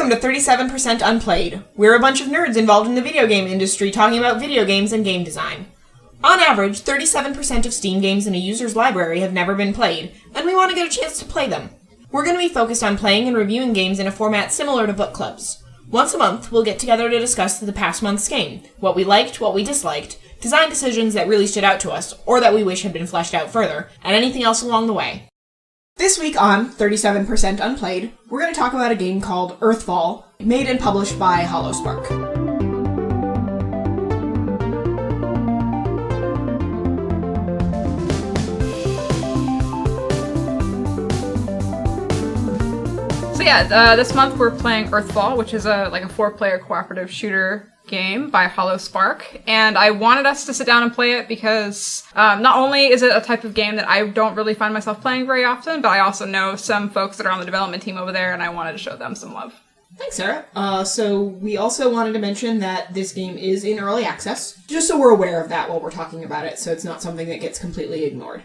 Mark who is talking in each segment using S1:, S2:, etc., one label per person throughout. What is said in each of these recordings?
S1: Welcome to 37% Unplayed. We're a bunch of nerds involved in the video game industry talking about video games and game design. On average, 37% of Steam games in a user's library have never been played, and we want to get a chance to play them. We're going to be focused on playing and reviewing games in a format similar to book clubs. Once a month, we'll get together to discuss the past month's game, what we liked, what we disliked, design decisions that really stood out to us, or that we wish had been fleshed out further, and anything else along the way. This week on 37% Unplayed, we're going to talk about a game called Earthfall, made and published by Holospark.
S2: This month we're playing Earthfall, which is a 4-player cooperative shooter game by Holospark, and I wanted us to sit down and play it because not only is it a type of game that I don't really find myself playing very often, but I also know some folks that are on the development team over there, and I wanted to show them some love.
S1: Thanks, Sarah. So we also wanted to mention that this game is in early access, just so we're aware of that while we're talking about it, so it's not something that gets completely ignored.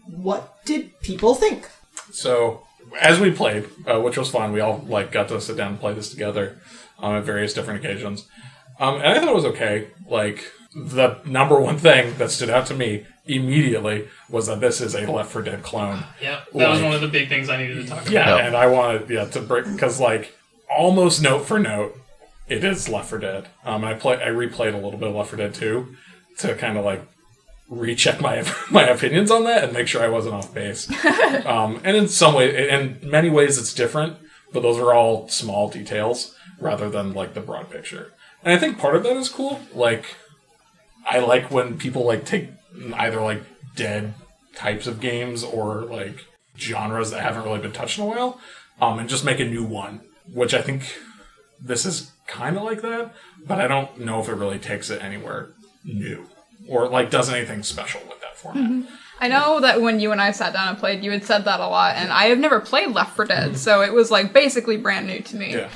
S1: What did people think?
S3: So, as we played, which was fun, we all got to sit down and play this together at various different occasions. And I thought it was okay. The number one thing that stood out to me immediately was that this is a Left 4 Dead clone.
S4: Yeah, that was one of the big things I needed to talk about.
S3: Yeah, and I wanted to break, because almost note for note, it is Left 4 Dead. I replayed a little bit of Left 4 Dead 2 to kind of recheck my opinions on that and make sure I wasn't off base. And in many ways it's different, but those are all small details rather than the broad picture. And I think part of that is cool. I like when people take either dead types of games or genres that haven't really been touched in a while, and just make a new one, which I think this is kind of like that, but I don't know if it really takes it anywhere new or does anything special with that format.
S2: Mm-hmm. I know that when you and I sat down and played, you had said that a lot, and I have never played Left 4 Dead, so it was basically brand new to me.
S3: Yeah.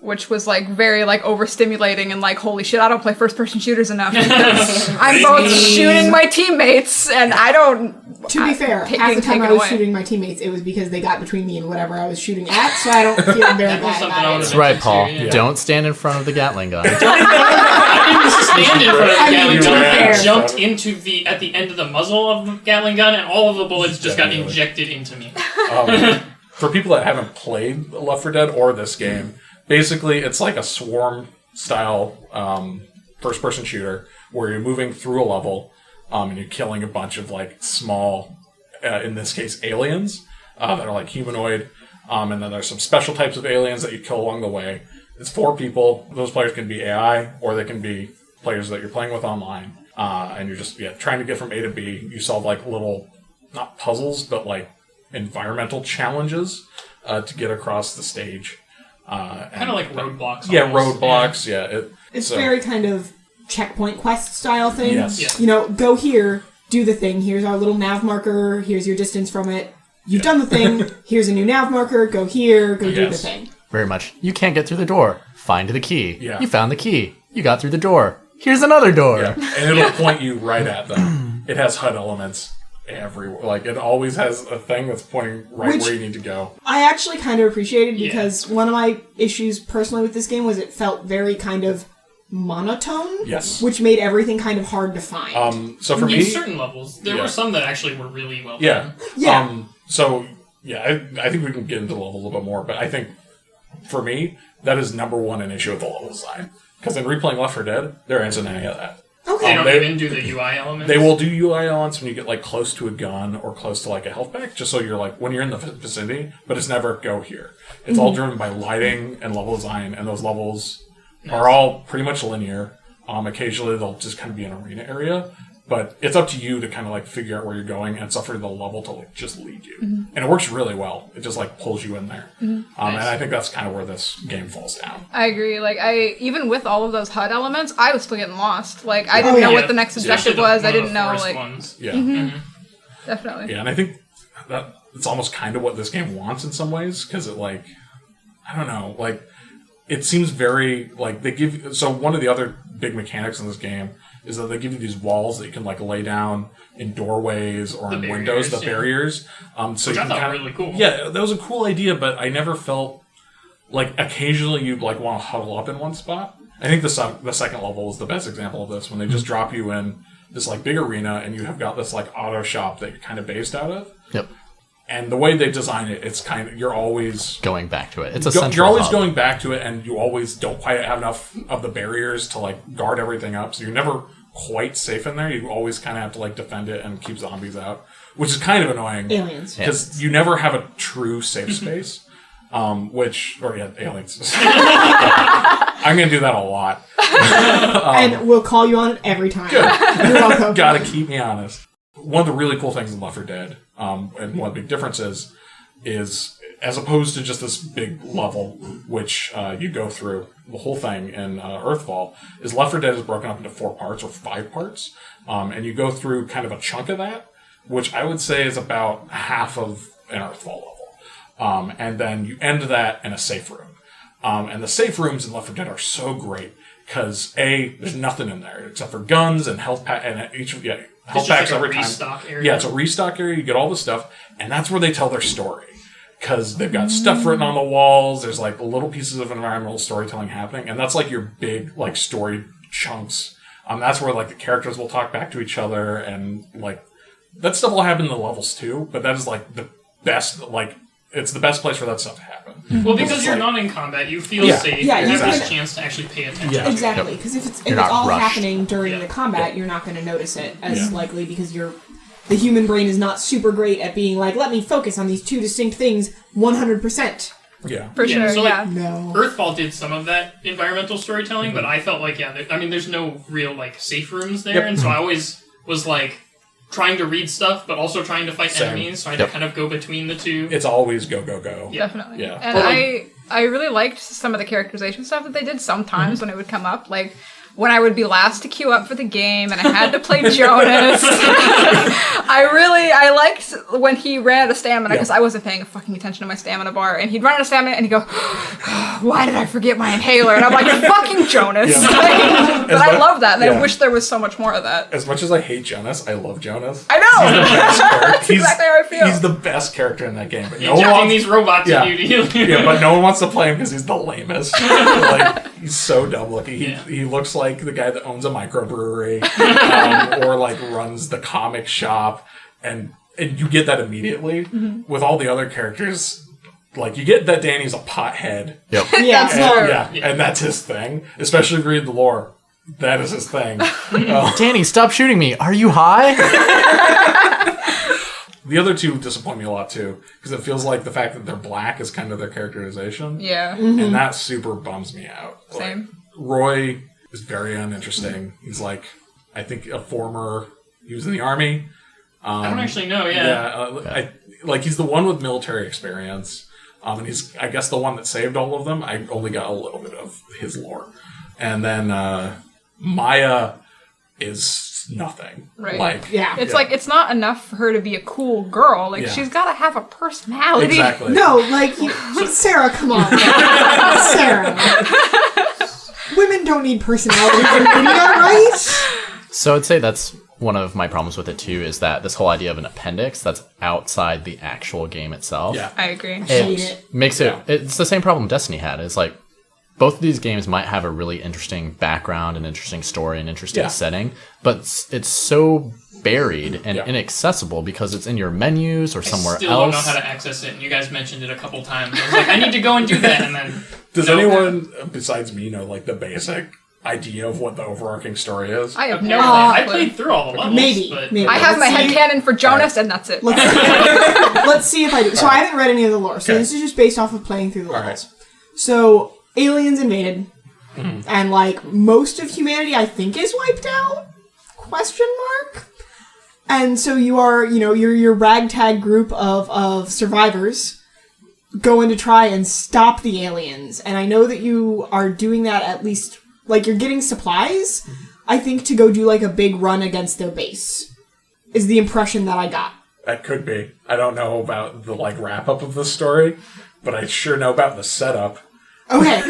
S2: Which was very overstimulating and holy shit, I don't play first-person shooters enough because I'm both shooting my teammates and I don't.
S1: To be fair, half the time I was shooting my teammates, it was because they got between me and whatever I was shooting at, so I don't feel very bad about it.
S5: That's right, Paul. Yeah. Don't stand in front of the Gatling gun.
S4: I didn't stand in front of the Gatling gun. I jumped into at the end of the muzzle of the Gatling gun, and all of the bullets just got injected into me.
S3: For people that haven't played Left 4 Dead or this game, basically, it's like a swarm-style first-person shooter where you're moving through a level and you're killing a bunch of small, in this case, aliens that are humanoid. And then there's some special types of aliens that you kill along the way. It's 4 people. Those players can be AI or they can be players that you're playing with online. And you're just trying to get from A to B. You solve little, not puzzles, but environmental challenges to get across the stage.
S4: Kind of like roadblocks.
S3: Yeah, roadblocks. Yeah,
S1: it's very kind of checkpoint quest style thing.
S3: Yes.
S1: Go here, do the thing. Here's our little nav marker. Here's your distance from it. You've done the thing. Here's a new nav marker. Go here. Go do the thing.
S5: Very much. You can't get through the door. Find the key.
S3: Yeah.
S5: You found the key. You got through the door. Here's another door.
S3: Yeah. And it'll point you right at them. It has HUD elements everywhere. It always has a thing that's pointing where you need to go.
S1: I actually kind of appreciated because one of my issues personally with this game was it felt very kind of monotone.
S3: Yes.
S1: Which made everything kind of hard to find.
S3: So for me,
S4: in certain levels, there were some that actually were really well done.
S3: Yeah.
S1: Yeah.
S3: I think we can get into the level a little bit more, but I think for me, that is number one an issue with the level design. Because in replaying Left 4 Dead, there isn't any of that.
S1: Okay.
S4: They don't even do the UI elements?
S3: They will do UI elements when you get close to a gun or close to a health pack, just so you're when you're in the vicinity, but it's never go here. It's all driven by lighting and level design, and those levels are all pretty much linear. Occasionally they'll just kind of be an arena area, but it's up to you to kind of figure out where you're going, and it's up for the level to just lead you. Mm-hmm. And it works really well. It just pulls you in there. Mm-hmm. And I think that's kind of where this game falls down.
S2: I agree. Even with all of those HUD elements, I was still getting lost. I didn't know what the next objective was. I didn't know
S4: ones.
S3: Yeah.
S2: Mm-hmm. Definitely.
S3: Yeah, and I think that it's almost kind of what this game wants in some ways, because it I don't know, it seems very they give. So one of the other big mechanics in this game is that they give you these walls that you can lay down in doorways or in windows, barriers. So
S4: which I thought really cool.
S3: Yeah, that was a cool idea, but I never felt like occasionally you'd like want to huddle up in one spot. I think the second level is the best example of this, when they just drop you in this like big arena and you have got this like auto shop that you're kind of based out of.
S5: Yep.
S3: And the way they design it, it's kind of, you're always
S5: going back to it. It's a central
S3: You're always
S5: hub.
S3: going back to it, and you always don't quite have enough of the barriers to like guard everything up. So you're never quite safe in there. You always kind of have to like defend it and keep zombies out, which is kind of annoying.
S1: Aliens.
S3: Because you never have a true safe space. Aliens. I'm going to do that a lot.
S1: And we'll call you on it every time. Good. You're welcome.
S3: Gotta keep me honest. One of the really cool things in Left 4 Dead, and one of the big differences, is as opposed to just this big level, which you go through the whole thing in Earthfall, is Left 4 Dead is broken up into 4 parts or 5 parts, and you go through kind of a chunk of that, which I would say is about half of an Earthfall level. And then you end that in a safe room. And the safe rooms in Left 4 Dead are so great, because there's nothing in there except for guns and health pack, and health packs
S4: like
S3: every
S4: a
S3: time.
S4: Restock area.
S3: Yeah, it's a restock area. You get all the stuff, and that's where they tell their story. Because they've got stuff written on the walls. There's like little pieces of environmental storytelling happening, and that's like your big like story chunks. That's where like the characters will talk back to each other, and like that stuff will happen in the levels too. But that is like the best. Like it's the best place for that stuff to happen.
S4: Well, because you're not in combat, you feel safe.
S1: Yeah,
S4: you have
S1: exactly.
S4: this chance to actually pay attention.
S3: Yeah.
S1: Exactly, because if it's
S5: not
S1: all
S5: rushed.
S1: happening during the combat, you're not going to notice it as likely, because the human brain is not super great at being like, let me focus on these two distinct things 100%.
S3: Yeah.
S2: For sure,
S4: so,
S2: yeah.
S1: No.
S4: Earthfall did some of that environmental storytelling, but I felt like, there's no real like safe rooms there, and so I always was like trying to read stuff, but also trying to fight enemies, so I had to kind of go between the two.
S3: It's always go, go, go.
S4: Yeah.
S2: Definitely.
S3: Yeah.
S2: And I really liked some of the characterization stuff that they did sometimes when it would come up. Like, when I would be last to queue up for the game and I had to play Jonas. I liked when he ran out of stamina, because I wasn't paying fucking attention to my stamina bar, and he'd run out of stamina and he'd go, why did I forget my inhaler? And I'm like, fucking Jonas.
S3: Yeah.
S2: But I love that, and I
S3: Yeah.
S2: wish there was so much more of that.
S3: As much as I hate Jonas, I love Jonas.
S2: I know!
S3: That's
S2: exactly how I feel.
S3: He's the best character in that game. But
S4: Injecting these robots in you to heal you.
S3: Yeah, but no one wants to play him because he's the lamest. Like, he's so dumb looking. He looks like the guy that owns a microbrewery, or like runs the comic shop, and you get that immediately. With all the other characters, like you get that Danny's a pothead.
S5: Yep.
S1: Yeah,
S3: And that's his thing. Especially if you read the lore. That is his thing.
S5: Danny, stop shooting me. Are you high?
S3: The other two disappoint me a lot too, because it feels like the fact that they're black is kind of their characterization.
S2: Yeah.
S3: And that super bums me out.
S2: Same.
S3: Like, Roy is very uninteresting. He's like, I think he was in the army.
S4: I don't actually know,
S3: He's the one with military experience. And he's, I guess, the one that saved all of them. I only got a little bit of his lore. And then Maya is nothing.
S2: Right.
S1: Yeah.
S2: Like, it's not enough for her to be a cool girl. Like, she's got to have a personality.
S3: Exactly.
S1: No, like, Sarah, come on. Sarah. Women don't need personalities in video, right?
S5: So I'd say that's one of my problems with it too, is that this whole idea of an appendix that's outside the actual game itself.
S3: Yeah.
S2: I agree.
S5: It makes it's the same problem Destiny had. It's like, both of these games might have a really interesting background, an interesting story, an interesting setting, but it's so buried and inaccessible because it's in your menus or somewhere
S4: Still don't know
S5: else.
S4: how to access it, and you guys mentioned it a couple times. I was like, I need to go and do that, and then...
S3: Does anyone, besides me, know, like, the basic idea of what the overarching story is?
S2: I have no
S4: I
S2: clue.
S4: played through all the levels,
S1: Maybe.
S2: I have my headcanon for Jonas, and that's it.
S1: Let's see if I do. So I haven't read any of the lore, so this is just based off of playing through the levels. So, aliens invaded, and, like, most of humanity, I think, is wiped out? Question mark? And so you are, your ragtag group of survivors going to try and stop the aliens. And I know that you are doing that at least, like, you're getting supplies, I think, to go do, like, a big run against their base, is the impression that I got.
S3: That could be. I don't know about the, like, wrap-up of the story, but I sure know about the setup.
S1: Okay.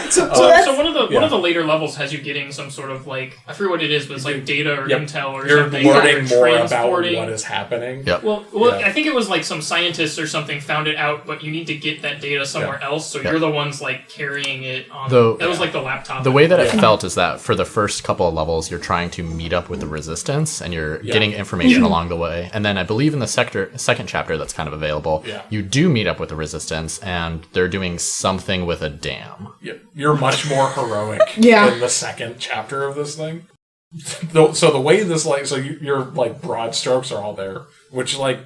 S1: so that's...
S4: So one of the later levels has you getting some sort of like, I forget what it is, but it's like data or intel or something.
S3: You're learning more about
S4: transporting.
S3: what is happening.
S5: Yep.
S4: Well, I think it was like some scientists or something found it out, but you need to get that data somewhere else, so you're the ones like carrying it on. That was like the laptop.
S5: The way that it felt is that for the first couple of levels, you're trying to meet up with the resistance, and you're getting information along the way. And then I believe in the second chapter that's kind of available, you do meet up with the resistance, and they're doing something with a dam.
S3: You're much more heroic
S1: Yeah.
S3: in the second chapter of this thing. So the way this your like broad strokes are all there, which like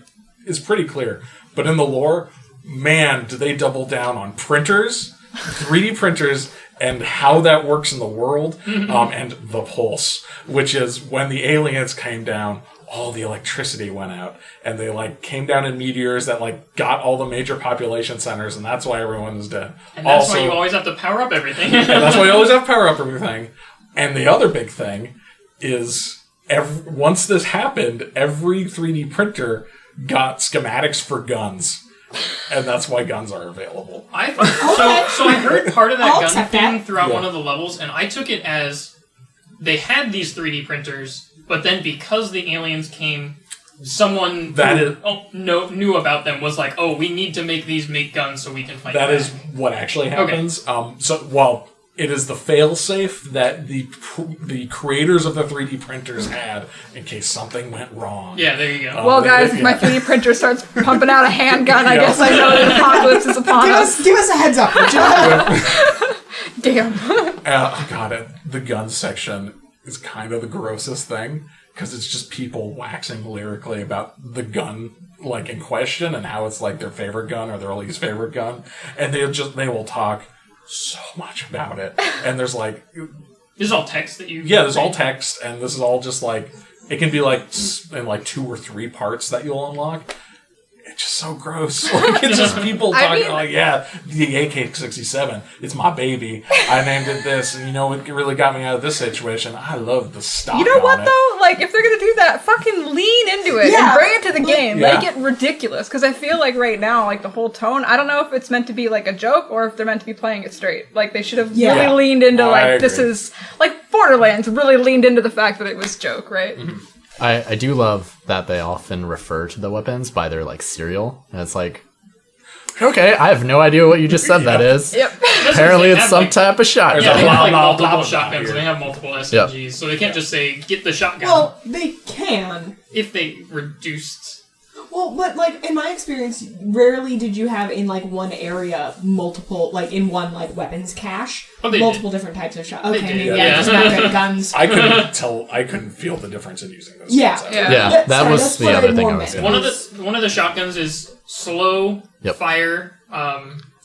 S3: is pretty clear. But in the lore, man, do they double down on printers, 3D printers, and how that works in the world, and the pulse, which is when the aliens came down, all the electricity went out, and they like came down in meteors that like got all the major population centers, and that's why everyone is dead.
S4: And that's why you always have to power up everything.
S3: And that's why you always have to power up everything. And the other big thing is once this happened, every 3D printer got schematics for guns. And that's why guns are available.
S4: So I heard part of that gun thing throughout one of the levels, and I took it as they had these 3D printers, but then because the aliens came, someone knew about them, was like, oh, we need to make guns so we can fight
S3: That
S4: back.
S3: is what actually happens. Okay. It is the failsafe that the creators of the 3D printers had in case something went wrong.
S4: Yeah, there you go.
S2: Well, guys, if my 3D printer starts pumping out a handgun, I guess I know the apocalypse is upon us.
S1: Give us a heads up, would you?
S2: Damn.
S3: The gun section is kind of the grossest thing, because it's just people waxing lyrically about the gun like in question and how it's like their favorite gun or their least favorite gun, and they will talk so much about it. And there's like,
S4: this is all text that you
S3: there's all text, and this is all just like, it can be like in like 2 or 3 parts that you'll unlock. It's just so gross. Like, it's just people talking the AK-67, it's my baby. I named it this, and it really got me out of this situation. I love the stock.
S2: You know what though? Like, if they're gonna do that, fucking lean into it and bring it to the game. Make it ridiculous. Because I feel like right now, like the whole tone, I don't know if it's meant to be like a joke or if they're meant to be playing it straight. Like they should have really leaned into this is like Borderlands really leaned into the fact that it was joke, right?
S3: Mm-hmm.
S5: I do love that they often refer to the weapons by their like serial, and it's like, okay, I have no idea what you just said that is.
S2: Yep.
S5: Apparently it's some type of shotgun.
S4: Yeah, they have like multiple
S3: blah,
S4: shotguns, and they have multiple SMGs, so they can't just say, get the shotgun.
S1: Well, they can.
S4: If they reduced...
S1: Well, but like in my experience, rarely did you have in like one area multiple, like in one like weapons cache, multiple different types of shots. Okay, maybe just not good guns.
S3: I couldn't feel the difference in using those.
S5: That was the other thing I was saying.
S4: One of the shotguns is slow fire,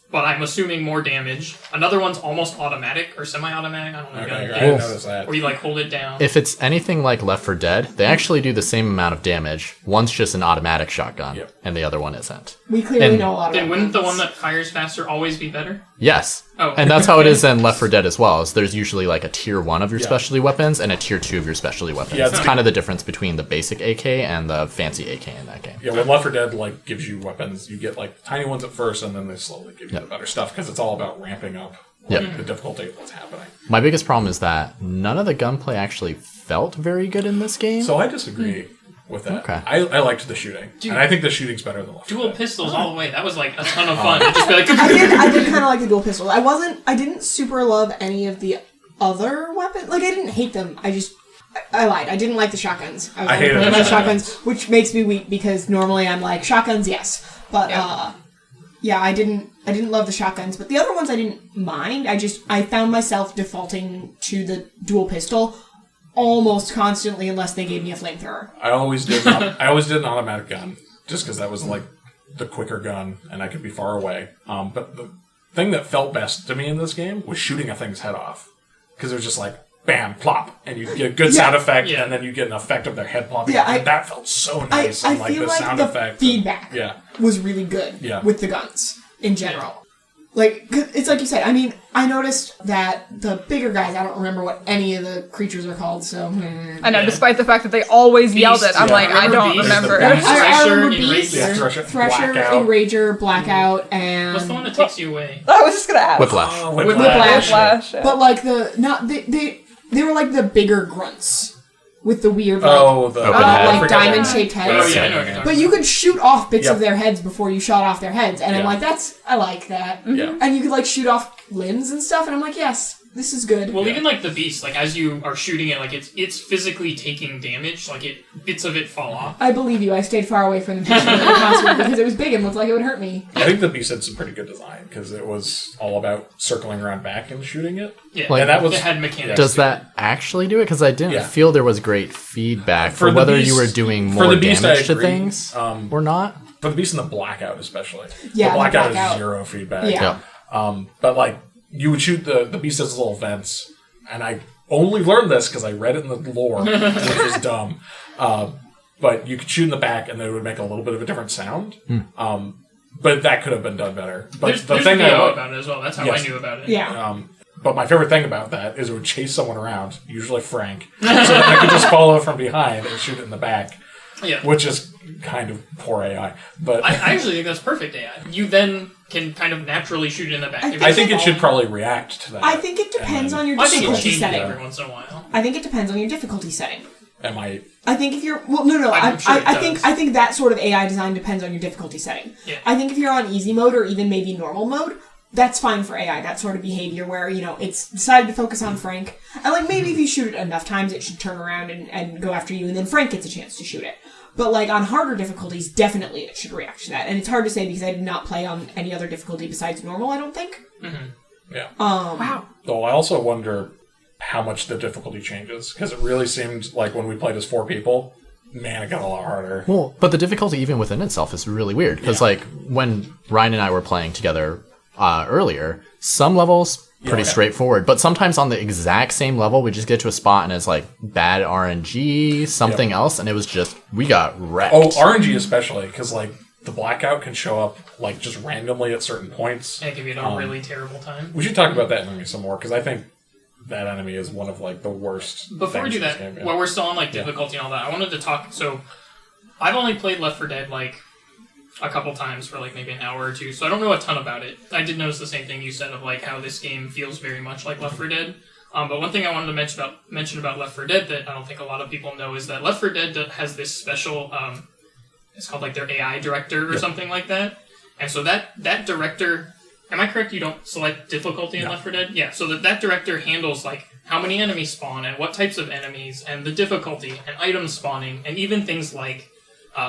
S4: but I'm assuming more damage. Another one's almost automatic or semi-automatic. I don't know.
S3: Okay, I didn't notice that.
S4: Or you like hold it down.
S5: If it's anything like Left 4 Dead, they actually do the same amount of damage. One's just an automatic shotgun, and the other one isn't.
S1: We clearly know a lot about
S4: Then wouldn't the one that fires faster always be better?
S5: Yes.
S4: Oh.
S5: And that's how it is in Left 4 Dead as well. Is there's usually like a tier 1 of your specialty weapons and a tier 2 of your specialty weapons. It's kind of the difference between the basic AK and the fancy AK in that game.
S3: Yeah, when Left 4 Dead like gives you weapons, you get like tiny ones at first, and then they slowly give you the better stuff, because it's all about ramping up the difficulty of what's happening.
S5: My biggest problem is that none of the gunplay actually felt very good in this game.
S3: So I disagree with that.
S5: Okay.
S3: I liked the shooting, and I think the shooting's better than Left 4
S4: Dual
S3: Dead.
S4: pistols all the way. That was like a ton of fun. Just be like,
S1: I did kind of like the dual pistols. I didn't super love any of the other weapons. Like I didn't hate them. I lied. I didn't like the shotguns.
S3: I hated
S1: the shotguns, which makes me weak because normally I'm like shotguns, yes, but I didn't love the shotguns. But the other ones I didn't mind. I found myself defaulting to the dual pistol almost constantly unless they gave me a flamethrower.
S3: I always did an automatic gun, just because that was like the quicker gun, and I could be far away. But the thing that felt best to me in this game was shooting a thing's head off, because it was just like bam, plop, and you get a good sound effect, and then you get an effect of their head plopping. And that felt so nice.
S1: I feel
S3: the
S1: like
S3: sound
S1: the
S3: effect
S1: feedback was really good with the guns in general. Like, 'cause it's like you said, I mean, I noticed that the bigger guys, I don't remember what any of the creatures are called, so...
S2: I know, despite the fact that they always yelled it, I'm like, I don't remember.
S1: I remember
S4: Thresher,
S1: Beast,
S4: Enrager.
S1: Thresher,
S3: Blackout.
S1: Enrager, Blackout, and...
S4: What's the one that takes you away?
S2: I was just gonna ask.
S5: Whiplash.
S1: Whiplash.
S2: Yeah.
S1: But like they were like the bigger grunts with the weird like,
S5: Open head.
S1: like diamond-shaped heads.
S4: Oh, yeah, I know what you're talking
S1: But you could shoot off bits
S3: Yep.
S1: of their heads before you shot off their heads, and I'm
S3: Yeah.
S1: like, I like that.
S3: Yeah.
S1: And you could like shoot off limbs and stuff, and I'm like, yes, this is good.
S4: Well, even like the beast, like as you are shooting it, like it's physically taking damage. Like bits of it fall off.
S1: I believe you. I stayed far away from the beast when it was possible because it was big and looked like it would hurt me.
S3: I think the beast had some pretty good design because it was all about circling around back and shooting it.
S4: Yeah,
S5: Like,
S3: and that was
S4: it had mechanics.
S5: Does
S4: to it.
S5: that actually do it? Because I didn't
S3: Yeah.
S5: feel there was great feedback for
S3: the
S5: whether
S3: beast-
S5: you were doing
S3: for
S5: more
S3: the beast, I
S5: damage to
S3: agree.
S5: things or not.
S3: For the beast and the blackout, especially.
S1: Yeah,
S3: the blackout
S1: Blackout.
S3: is zero feedback.
S1: Yeah.
S3: But like you would shoot the beast as little vents, and I only learned this because I read it in the lore, which was dumb. But you could shoot in the back, and they would make a little bit of a different sound. But that could have been done better. But
S4: There's
S3: the
S4: a
S3: thing
S4: video
S3: I
S4: about it as well. That's how
S3: Yes.
S4: I knew about it.
S1: Yeah.
S3: but my favorite thing about that is it would chase someone around, usually Frank, so that I could just follow from behind and shoot it in the back,
S4: Yeah.
S3: which is kind of poor AI. But
S4: I actually think that's perfect AI. You then can kind of naturally shoot it in the back. If
S3: I
S4: it's
S3: think it should
S4: falling-
S3: probably react to that.
S1: I think it depends on your
S4: I think it
S1: difficulty
S4: changes
S1: setting.
S4: every once in a while.
S1: I think it depends on your difficulty setting.
S3: Am I?
S1: I think if you're no,
S4: I'm sure it
S1: I think
S4: does.
S1: I think that sort of AI design depends on your difficulty setting.
S4: Yeah.
S1: I think if you're on easy mode or even maybe normal mode, that's fine for AI. That sort of behavior where it's decided to focus on Frank, and like maybe if you shoot it enough times, it should turn around and go after you, and then Frank gets a chance to shoot it. But like on harder difficulties, definitely it should react to that, and it's hard to say because I did not play on any other difficulty besides normal. I don't think.
S3: Yeah.
S1: Wow.
S3: Though I also wonder how much the difficulty changes because it really seemed like when we played as 4 people, man, it got a lot harder.
S5: Well, but the difficulty even within itself is really weird because like when Ryan and I were playing together earlier, some levels pretty straightforward, but sometimes on the exact same level we just get to a spot and it's like bad RNG, something else, and it was just we got wrecked.
S3: Oh, RNG especially because like the blackout can show up like just randomly at certain points.
S4: And give you a really terrible time.
S3: We should talk about that enemy some more because I think that enemy is one of like the worst.
S4: Before we
S3: things
S4: do
S3: in this
S4: that,
S3: game, yeah.
S4: while we're still on like difficulty and all that, I wanted to talk. So, I've only played Left 4 Dead like a couple times for like maybe an hour or two, so I don't know a ton about it. I did notice the same thing you said of like how this game feels very much like Left 4 Dead. But one thing I wanted to mention about Left 4 Dead that I don't think a lot of people know is that Left 4 Dead has this special. It's called like their AI director or something like that, and so that director. Am I correct? You don't select difficulty in Left 4 Dead? Yeah, so that director handles like how many enemies spawn and what types of enemies and the difficulty and items spawning and even things like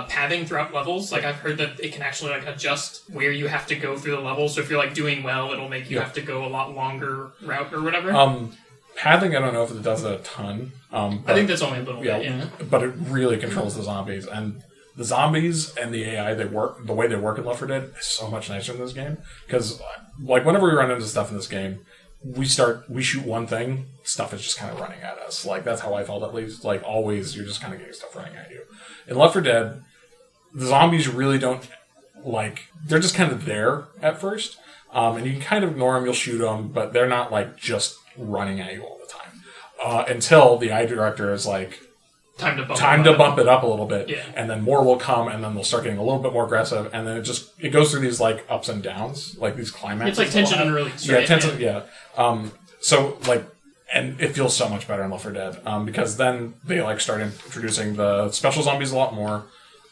S4: pathing throughout levels. Like I've heard that it can actually like adjust where you have to go through the level. So if you're like doing well, it'll make you have to go a lot longer route or whatever.
S3: Pathing, I don't know if it does it a ton.
S4: I think that's only a little bit, yeah.
S3: But it really controls the zombies and. The zombies and the AI, the way they work in Left 4 Dead is so much nicer in this game. Because, like, whenever we run into stuff in this game, we shoot one thing, stuff is just kind of running at us. Like, that's how I felt at least. Like, always, you're just kind of getting stuff running at you. In Left 4 Dead, the zombies really don't, like, they're just kind of there at first. And you can kind of ignore them, you'll shoot them, but they're not, like, just running at you all the time. Until the AI director is like, Time to bump it up a little bit, and then more will come, and then they'll start getting a little bit more aggressive, and then it goes through these like ups and downs, like these climaxes.
S4: It's like tension and release. Right?
S3: So like, and it feels so much better in Left 4 Dead because then they like start introducing the special zombies a lot more,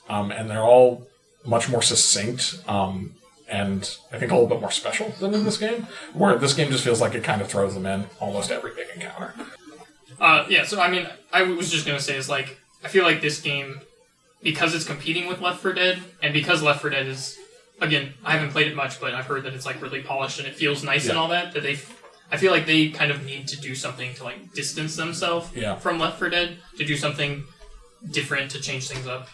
S3: and they're all much more succinct. And I think a little bit more special than in this game, where this game just feels like it kind of throws them in almost every big encounter.
S4: So I mean, I was just going to say is like, I feel like this game, because it's competing with Left 4 Dead, and because Left 4 Dead is, again, I haven't played it much, but I've heard that it's like really polished and it feels nice and all that I feel like they kind of need to do something to like distance themselves from Left 4 Dead, to do something different, to change things up.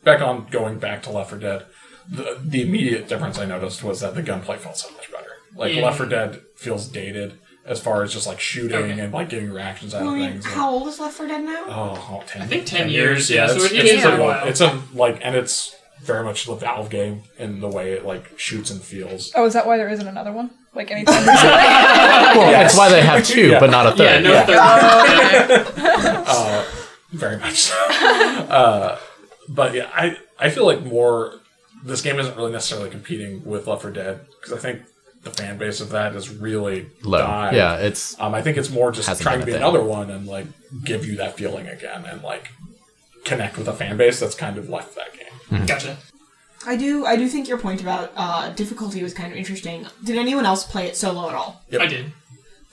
S3: Back on going back to Left 4 Dead, the immediate difference I noticed was that the gunplay felt so much better. Like, Left 4 Dead feels dated as far as just like shooting and like getting reactions out of things.
S1: How old is Left 4 Dead now?
S3: Oh, 10
S4: I think 10 years,
S3: yeah.
S4: So it is a while.
S3: It's a like, and it's very much the Valve game in the way it like shoots and feels.
S2: Oh, is that why there isn't another one? Like anytime recently?
S5: Well, that's why they have two, but not a third.
S3: Very much so. But yeah, I feel like this game isn't really necessarily competing with Left 4 Dead, because I think the fan base of that is really
S5: low.
S3: died.
S5: Yeah, it's.
S3: I think it's more just trying to be
S5: thing.
S3: another one and like give you that feeling again and like connect with a fan base that's kind of left that game.
S5: Mm-hmm.
S4: Gotcha.
S1: I do think your point about difficulty was kind of interesting. Did anyone else play it solo at all?
S3: Yep.
S4: I did.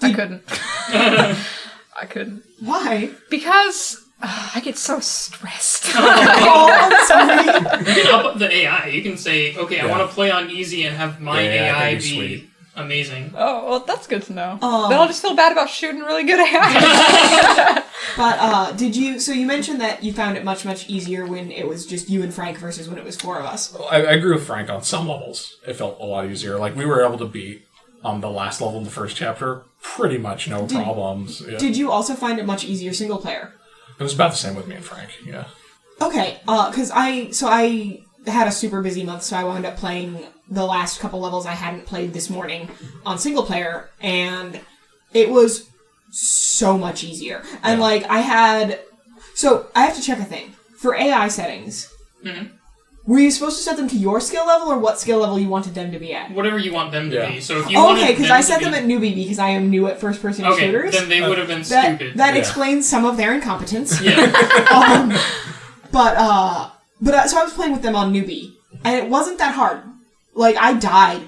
S2: I couldn't. I couldn't.
S1: Why?
S2: Because I get so stressed.
S1: Oh, I'm sorry.
S4: You can up the AI. You can say, okay, I want to play on easy and have my AI be
S3: sweet.
S4: amazing.
S2: Oh, well, that's good to know. Then I'll just feel bad about shooting really good AI.
S1: But so you mentioned that you found it much, much easier when it was just you and Frank versus when it was 4 of us.
S3: I agree with Frank on some levels. It felt a lot easier. Like we were able to beat the last level in the first chapter pretty much no problems. Yeah.
S1: Did you also find it much easier single player?
S3: It was about the same with me and Frank, yeah.
S1: Okay, because I had a super busy month, so I wound up playing the last couple levels I hadn't played this morning on single player, and it was so much easier. And I have to check a thing. For AI settings, were you supposed to set them to your skill level, or what skill level you wanted them to be at?
S4: Whatever you want them to be. So if you
S1: because I set them at newbie because I am new at first-person shooters.
S4: Then they would have been stupid.
S1: That explains some of their incompetence.
S4: Yeah.
S1: So I was playing with them on newbie, and it wasn't that hard. Like, I died,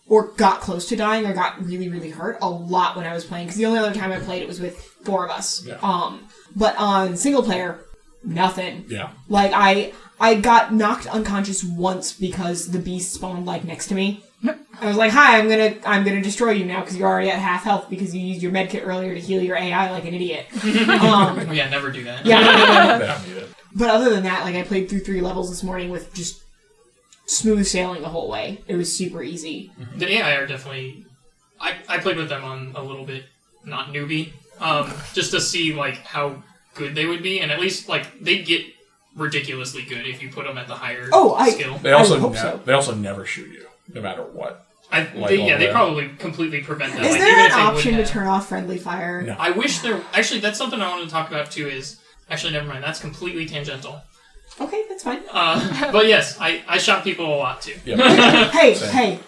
S1: or got close to dying, or got really, really hurt a lot when I was playing, because the only other time I played it was with 4 of us.
S3: Yeah.
S1: But on single player, nothing.
S3: Yeah.
S1: Like, I got knocked unconscious once because the beast spawned, next to me. I was like, hi, I'm gonna destroy you now because you're already at half health because you used your medkit earlier to heal your AI like an idiot.
S4: Yeah, never do that.
S1: Yeah. But other than that, I played through 3 levels this morning with just smooth sailing the whole way. It was super easy.
S4: The AI are definitely... I played with them on a little bit, not newbie, just to see, how good they would be, and at least, they'd get ridiculously good if you put them at the higher skill.
S3: They also
S1: hope so.
S3: They also never shoot you, no matter what.
S4: They probably completely prevent that.
S1: Is there an option to turn off friendly fire?
S3: No.
S4: I wish there... Actually, that's something I wanted to talk about, too, is... Actually, never mind. That's completely tangential.
S1: Okay, that's fine.
S4: But yes, I shot people a lot, too.
S3: Yep.
S1: Hey.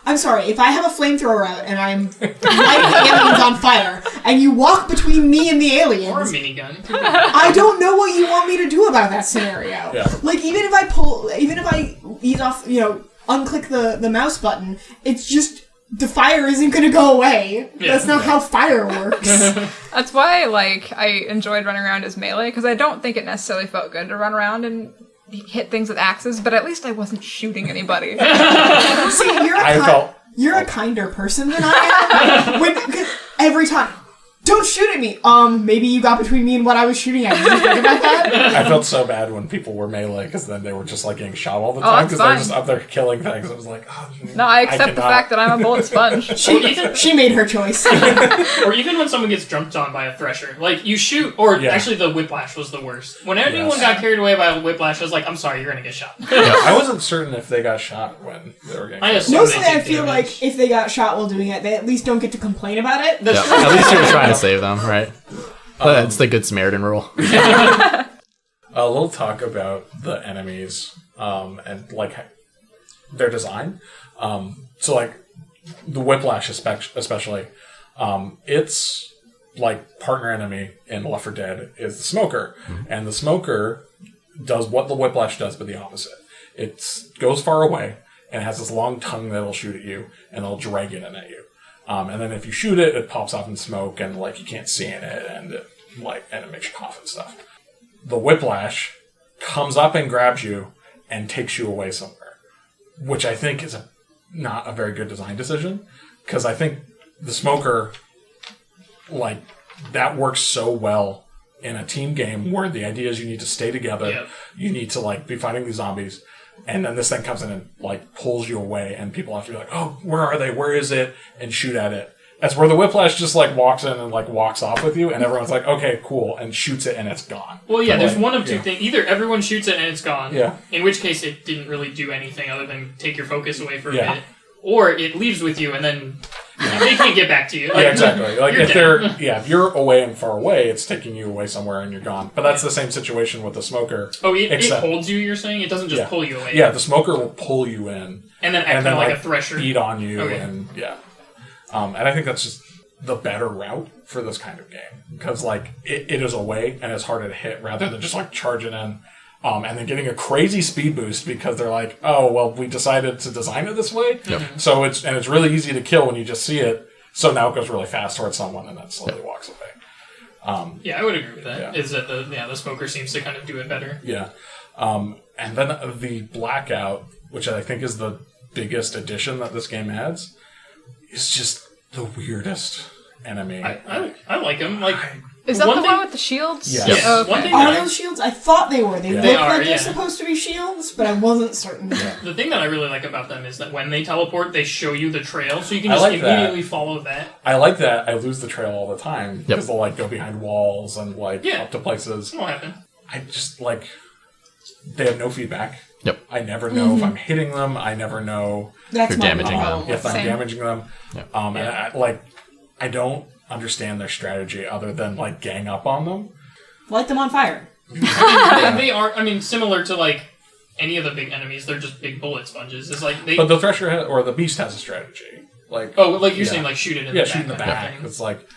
S1: I'm sorry, if I have a flamethrower out and I'm lighting aliens on fire, and you walk between me and the aliens...
S4: Or a minigun.
S1: I don't know what you want me to do about that scenario.
S3: Yeah.
S1: Even if I ease off, unclick the mouse button, it's just... The fire isn't going to go away. Yeah. That's not how fire works.
S2: That's why, I enjoyed running around as melee, because I don't think it necessarily felt good to run around and hit things with axes, but at least I wasn't shooting anybody.
S1: See, you're a kinder person than I am. Every time... Don't shoot at me! Maybe you got between me and what I was shooting at. Did you think about that?
S3: I felt so bad when people were melee, because then they were just, getting shot all the time, because they were just up there killing things. I was like,
S2: no, I accept the fact that I'm a bullet sponge.
S1: She made her choice.
S4: Or even when someone gets jumped on by a thresher. You shoot, or actually the whiplash was the worst. When anyone got carried away by a whiplash, I was like, I'm sorry, you're gonna get shot.
S3: I wasn't certain if they got shot when they were getting shot.
S1: Mostly I feel like if they got shot while doing it, they at least don't get to complain about it.
S5: At least you're trying to save them, right? It's the Good Samaritan rule.
S3: A little talk about the enemies and their design. The Whiplash especially, its partner enemy in Left 4 Dead is the Smoker, and the Smoker does what the Whiplash does, but the opposite. It goes far away and has this long tongue that'll shoot at you, and it'll drag it in at you. And then if you shoot it, it pops off in smoke, and you can't see in it, and it makes you cough and stuff. The Whiplash comes up and grabs you and takes you away somewhere, which I think is not a very good design decision, because I think the Smoker, that works so well in a team game where the idea is you need to stay together, you need to be fighting these zombies. And then this thing comes in and pulls you away, and people have to be like, "Oh, where are they? Where is it?" and shoot at it. That's where the whiplash just like walks in and like walks off with you, and everyone's like, okay, cool, and shoots it, and it's gone.
S4: Well, yeah, there's
S3: like,
S4: one of two things. Either everyone shoots it and it's gone,
S3: Yeah.
S4: in which case it didn't really do anything other than take your focus away for a
S3: Yeah.
S4: bit, or it leaves with you and then they can't get back to you. Like,
S3: Yeah, exactly. Like
S4: you're
S3: if
S4: dead.
S3: if you're away and far away, it's taking you away somewhere and you're gone. But that's the same situation with the smoker.
S4: Oh, it
S3: except-
S4: holds you, you're saying? It doesn't just pull you away.
S3: Yeah, the smoker will pull you in.
S4: And then act kind of like a thresher.
S3: Feed on you,
S4: Okay.
S3: and yeah. And I think that's just the better route for this kind of game. Because, like, it is away, and it's harder to hit, rather than just, like, charging in. And then getting a crazy speed boost because they're like, oh, well, we decided to design it this way.
S5: Yep.
S3: So it's really easy to kill when you just see it. So now it goes really fast towards someone, and then slowly walks away.
S4: Yeah, I would agree with that.
S3: Yeah.
S4: Is that the smoker seems to kind of do it better.
S3: Yeah. And then the blackout, which I think is the biggest addition that this game adds, is just the weirdest enemy.
S4: I like him. Like,
S2: Is that
S4: one
S2: the
S4: thing-
S2: one with the shields?
S3: Yes.
S4: Yes.
S2: Oh, okay.
S4: One thing
S1: Are
S4: that
S1: those shields? I thought they were. They
S3: Yeah.
S1: look
S4: They are,
S1: like they're
S4: yeah.
S1: supposed to be shields, but I wasn't certain.
S4: the thing that I really like about them is that when they teleport, they show you the trail, so you can
S3: I
S4: just
S3: like that.
S4: immediately follow that.
S3: I like that. I lose the trail all the time
S5: Yep.
S3: because they'll like go behind walls and like
S4: Yeah.
S3: up to places.
S4: It won't happen.
S3: I just like they have no feedback.
S5: Yep.
S3: I never know if I'm hitting them. I never know
S1: That's
S5: You're
S1: my
S5: damaging
S1: problem.
S5: them.
S3: if I'm
S2: Same.
S3: damaging them.
S5: Yep.
S3: And I don't understand their strategy other than like gang up on them.
S1: Light them on fire.
S4: They are, I mean, similar to like any of the big enemies, they're just big bullet sponges. It's like they.
S3: But the Thresher or the Beast has a strategy. Like
S4: like you're
S3: yeah.
S4: saying, like shoot it in
S3: yeah,
S4: the back.
S3: shoot in the
S4: kind of
S3: back.
S4: thing.
S3: It's like,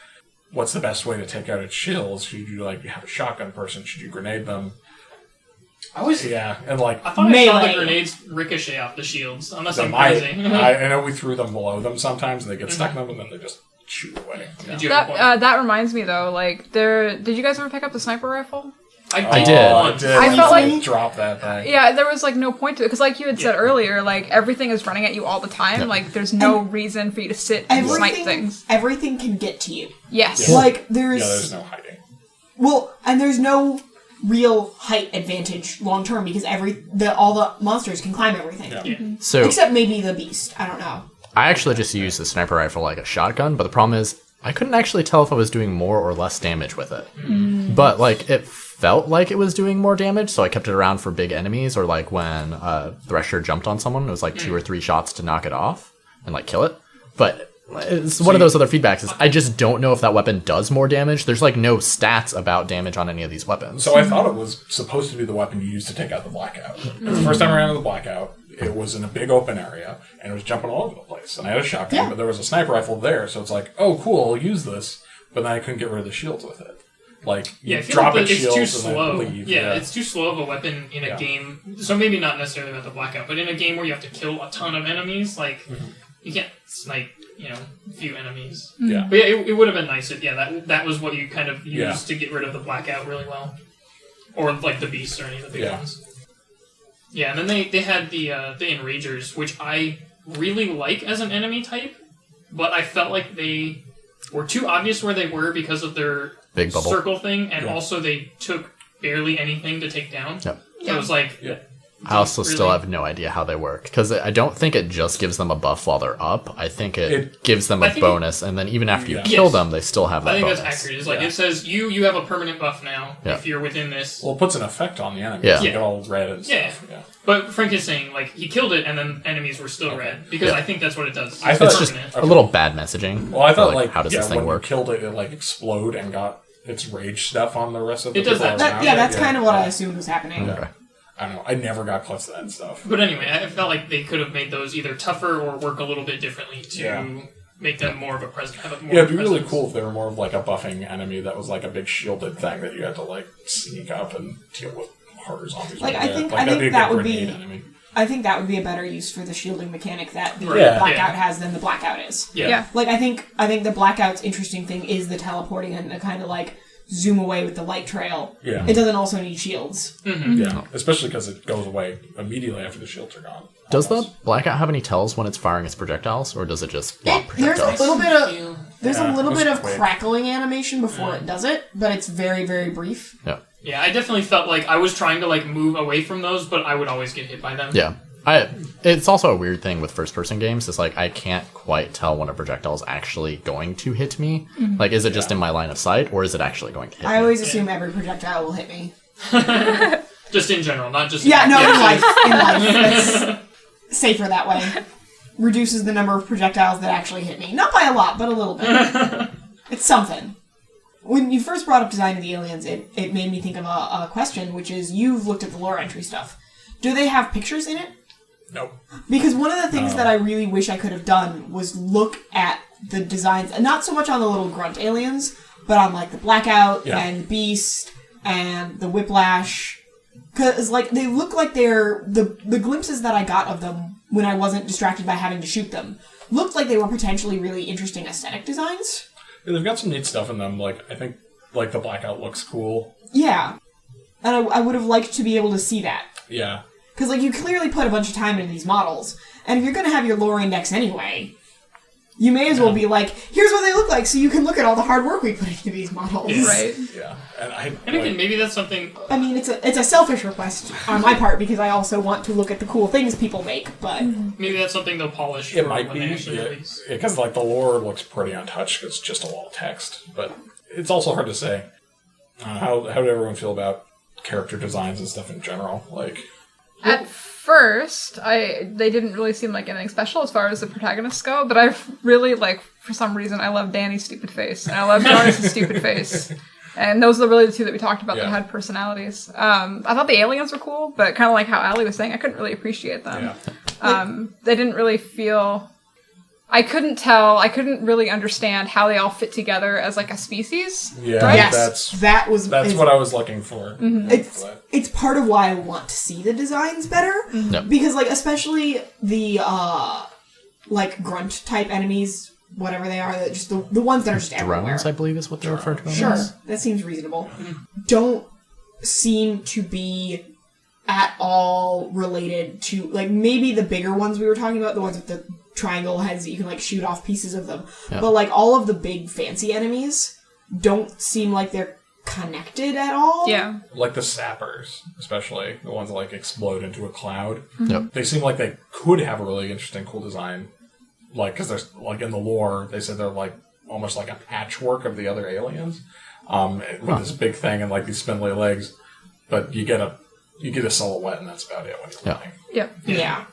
S3: what's the best way to take out its shields? Should you like have a shotgun person? Should you grenade them?
S4: I was.
S3: Yeah, and like
S4: I thought I saw the
S1: Melee.
S4: grenades ricochet off the shields, unless
S3: they
S4: I'm
S3: might.
S4: crazy.
S3: I know we threw them below them sometimes, and they get stuck in them, and then they just shoot away. Yeah.
S4: Did you have a point?
S2: That reminds me though, like did you guys ever pick up the sniper rifle?
S3: I
S5: did.
S3: once.
S2: I felt like-
S3: drop that thing.
S2: Yeah, there was like no point to it because, like you had said earlier, like everything is running at you all the time.
S5: Yep.
S2: Like there's no reason for you to sit and snipe things.
S1: Everything can get to you.
S2: Yes.
S3: Yeah.
S1: Like
S3: There's no hiding.
S1: well, and there's no real height advantage long term because all the monsters can climb everything.
S3: Yeah.
S5: So
S1: Except maybe the beast. I don't know.
S5: I actually just used the sniper rifle like a shotgun, but the problem is I couldn't actually tell if I was doing more or less damage with it. But like it felt like it was doing more damage, so I kept it around for big enemies, or like when Thresher jumped on someone, it was like 2 or 3 shots to knock it off and like kill it. But it's one of those other feedbacks is I just don't know if that weapon does more damage. There's like no stats about damage on any of these weapons.
S3: So I thought it was supposed to be the weapon you used to take out the blackout. The first time around with the blackout, it was in a big open area, and it was jumping all over the place. And I had a shotgun, but there was a sniper rifle there, so it's like, oh, cool, I'll use this. But then I couldn't get rid of the shields with it. Like, you
S4: I feel
S3: drop
S4: like
S3: its
S4: it's too
S3: shields
S4: slow.
S3: and then leave.
S4: Yeah, it's too slow of a weapon in a
S3: Yeah.
S4: game. So maybe not necessarily about the blackout, but in a game where you have to kill a ton of enemies, like you can't snipe, a few enemies.
S3: Yeah.
S4: But yeah, it would have been nice if that was what you kind of used
S3: Yeah.
S4: to get rid of the blackout really well, or like the beast or any of the big
S3: Yeah.
S4: ones. Yeah, and then they had the Enragers, which I really like as an enemy type, but I felt like they were too obvious where they were because of their
S5: Big bubble.
S4: circle thing, and
S3: Yeah.
S4: also they took barely anything to take down.
S5: Yep.
S4: So it was like,
S3: Yeah.
S5: I also
S4: really-
S5: still have no idea how they work because I don't think it just gives them a buff while they're up. I think it
S3: It-
S5: gives them
S4: I
S5: a
S4: think
S5: bonus, and then even after you
S3: Yeah.
S5: kill
S4: Yes.
S5: them, they still have that
S4: I think
S5: bonus.
S4: that's accurate. It's like
S3: Yeah.
S4: it says you have a permanent buff now
S5: Yeah.
S4: if you're within this.
S3: Well, it puts an effect on the enemy.
S5: Yeah.
S3: You get all red and
S4: Yeah.
S3: stuff. Yeah.
S4: But Frank is saying like he killed it and then enemies were still red because
S5: Yeah.
S4: I think that's what it does.
S3: I
S4: It's
S3: thought-
S5: It's just
S4: permanent.
S5: a little bad messaging.
S3: Well, I thought,
S5: for,
S3: like,
S5: how does this thing
S3: when
S5: work?
S3: you killed it, it, like, explode and got its rage stuff on the rest of the
S4: It does
S3: people
S4: that.
S3: around
S1: Yeah,
S3: it.
S1: that's kind of what I assumed was happening.
S5: Okay.
S3: I don't know. I never got close to that stuff.
S4: But anyway, I felt like they could have made those either tougher or work a little bit differently to
S3: Yeah.
S4: make them more of a presence.
S3: Yeah, it'd be really cool if they were more of like a buffing enemy that was like a big shielded thing that you had to like sneak up and deal with harder zombies.
S1: Like,
S3: with
S1: I
S3: it.
S1: think-
S3: Like,
S1: I
S3: that'd
S1: think
S3: be a
S1: that
S3: good
S1: would be-
S3: grenade enemy.
S1: I think that would be a better use for the shielding mechanic that the
S3: Yeah.
S1: blackout has than the blackout is.
S4: Yeah.
S1: Like I think the blackout's interesting thing is the teleporting and the kind of like zoom away with the light trail.
S3: Yeah.
S1: It doesn't also need shields.
S3: Yeah, especially because it goes away immediately after the shields are gone.
S5: Does the
S3: Almost.
S5: blackout have any tells when it's firing its projectiles, or does it just block
S1: There's a
S5: projectiles?
S1: little bit of there's
S3: Yeah,
S1: a little
S3: it's
S1: bit of
S3: quick.
S1: crackling animation before it does it, but it's very very brief.
S5: Yeah.
S4: Yeah, I definitely felt like I was trying to like move away from those, but I would always get hit by them.
S5: Yeah. It's also a weird thing with first-person games. It's like I can't quite tell when a projectile is actually going to hit me. Like, is it just in my line of sight, or is it actually going to hit me?
S1: I always assume every projectile will hit me.
S4: Just in general, not just...
S1: In life. It's safer that way. Reduces the number of projectiles that actually hit me. Not by a lot, but a little bit. It's something. When you first brought up design of the aliens, it made me think of a question, which is, you've looked at the lore entry stuff. Do they have pictures in it?
S3: Nope.
S1: Because one of the things that I really wish I could have done was look at the designs, and not so much on the little grunt aliens, but on like the Blackout and Beast and the Whiplash. Because like they look like they're the glimpses that I got of them when I wasn't distracted by having to shoot them looked like they were potentially really interesting aesthetic designs.
S3: Yeah, they've got some neat stuff in them. Like I think like the Blackout looks cool.
S1: Yeah, and I would have liked to be able to see that.
S3: Yeah.
S1: Because, like, you clearly put a bunch of time into these models, and if you're going to have your lore index anyway, you may as well be like, here's what they look like, so you can look at all the hard work we put into these models.
S2: Right.
S3: Yeah.
S4: And again, maybe that's something...
S1: I mean, it's a selfish request on my part, because I also want to look at the cool things people make, but...
S4: Maybe that's something they'll polish
S3: It
S4: for
S3: might
S4: when
S3: be,
S4: they actually release.
S3: because like the lore looks pretty untouched. It's just a wall of text, but it's also hard to say. How did everyone feel about character designs and stuff in general? Like...
S2: At first, they didn't really seem like anything special as far as the protagonists go, but I really, like, for some reason, I love Danny's stupid face, and I love Jonas' stupid face. And those are really the two that we talked about that had personalities. I thought the aliens were cool, but kind of like how Allie was saying, I couldn't really appreciate them.
S3: Yeah.
S2: They didn't really feel... I couldn't really understand how they all fit together as, like, a species.
S3: Yeah,
S2: right?
S1: Yes, that's
S3: what I was looking for.
S1: It's part of why I want to see the designs better, because, like, especially the, like, grunt-type enemies, whatever they are, just the ones that are just everywhere.
S5: Drones, I believe, is what they're referred to.
S1: Sure, that seems reasonable. Don't seem to be at all related to, like, maybe the bigger ones we were talking about, the ones with the triangle heads that you can, like, shoot off pieces of them. Yep. But, like, all of the big fancy enemies don't seem like they're connected at all.
S2: Yeah.
S3: Like the sappers, especially, the ones that, like, explode into a cloud.
S5: Yep.
S3: They seem like they could have a really interesting, cool design. Like, because there's, like, in the lore, they said they're, like, almost like a patchwork of the other aliens. With this big thing and, like, these spindly legs. But you get a silhouette, and that's about it when you're playing.
S2: Yep.
S1: Yeah.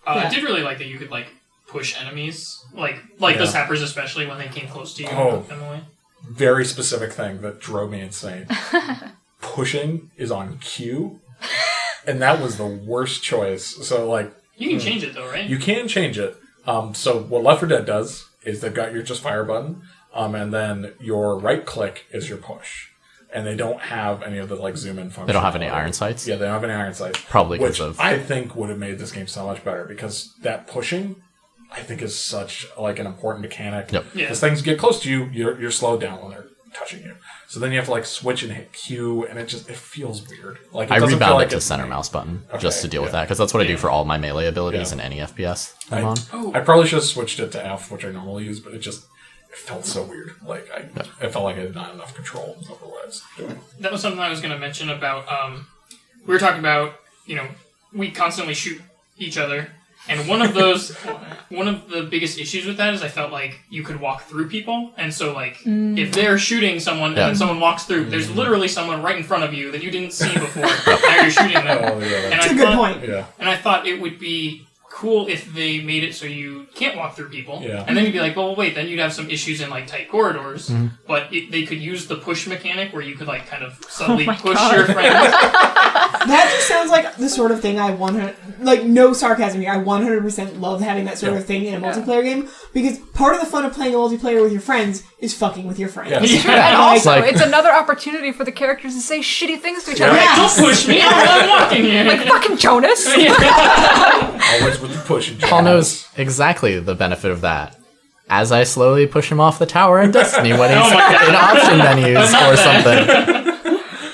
S4: I did really like that you could, like, push enemies. Like the sappers, especially when they came close to you and knocked them away.
S3: Very specific thing that drove me insane. Pushing is on Q, and that was the worst choice. So, like...
S4: You can change it, though, right?
S3: You can change it. So what Left 4 Dead does is they've got your just fire button, and then your right click is your push. And they don't have any of the, like, zoom in function.
S5: They don't have any iron sights?
S3: Yeah, they don't have any iron sights.
S5: Probably because
S3: of... I think would have made this game so much better, because that pushing, I think, is such, like, an important mechanic.
S5: Yep.
S4: Yeah.
S3: Because things get close to you, you're slowed down when they're touching you. So then you have to, like, switch and hit Q, and it feels weird. Like,
S5: I
S3: doesn't feel
S5: rebound
S3: like
S5: it to
S3: it's
S5: center mouse button just to
S3: Okay,
S5: deal with that, because that's what I do for all my melee abilities
S3: Yeah.
S5: in any FPS I'm on.
S3: I probably should have switched it to F, which I normally use, but it felt so weird. Like, I felt like I had not enough control over what I was doing.
S4: That was something I was going to mention about, we were talking about, we constantly shoot each other, and one of the biggest issues with that is I felt like you could walk through people, and so, like, if they're shooting someone and then someone walks through, there's literally someone right in front of you that you didn't see before, now you're shooting them.
S3: Oh, yeah.
S1: That's a good point.
S3: Yeah.
S4: And I thought it would be cool if they made it so you can't walk through people.
S3: Yeah.
S4: And then you'd be like, well, wait, then you'd have some issues in, like, tight corridors. But they could use the push mechanic where you could, like, kind of subtly push your friends.
S1: That just sounds like the sort of thing I 100... Like, no sarcasm here. I 100% love having that sort of thing in a multiplayer game. Because part of the fun of playing a multiplayer with your friends is fucking with your friends.
S3: Yes.
S2: And also,
S5: Like-
S2: it's another opportunity for the characters to say shitty things to each other.
S1: Yes.
S4: Don't push me, I'm walking here.
S2: Like, fucking Jonas!
S3: Always with the push and
S5: Paul knows exactly the benefit of that. As I slowly push him off the tower in Destiny when he's in option menus or something.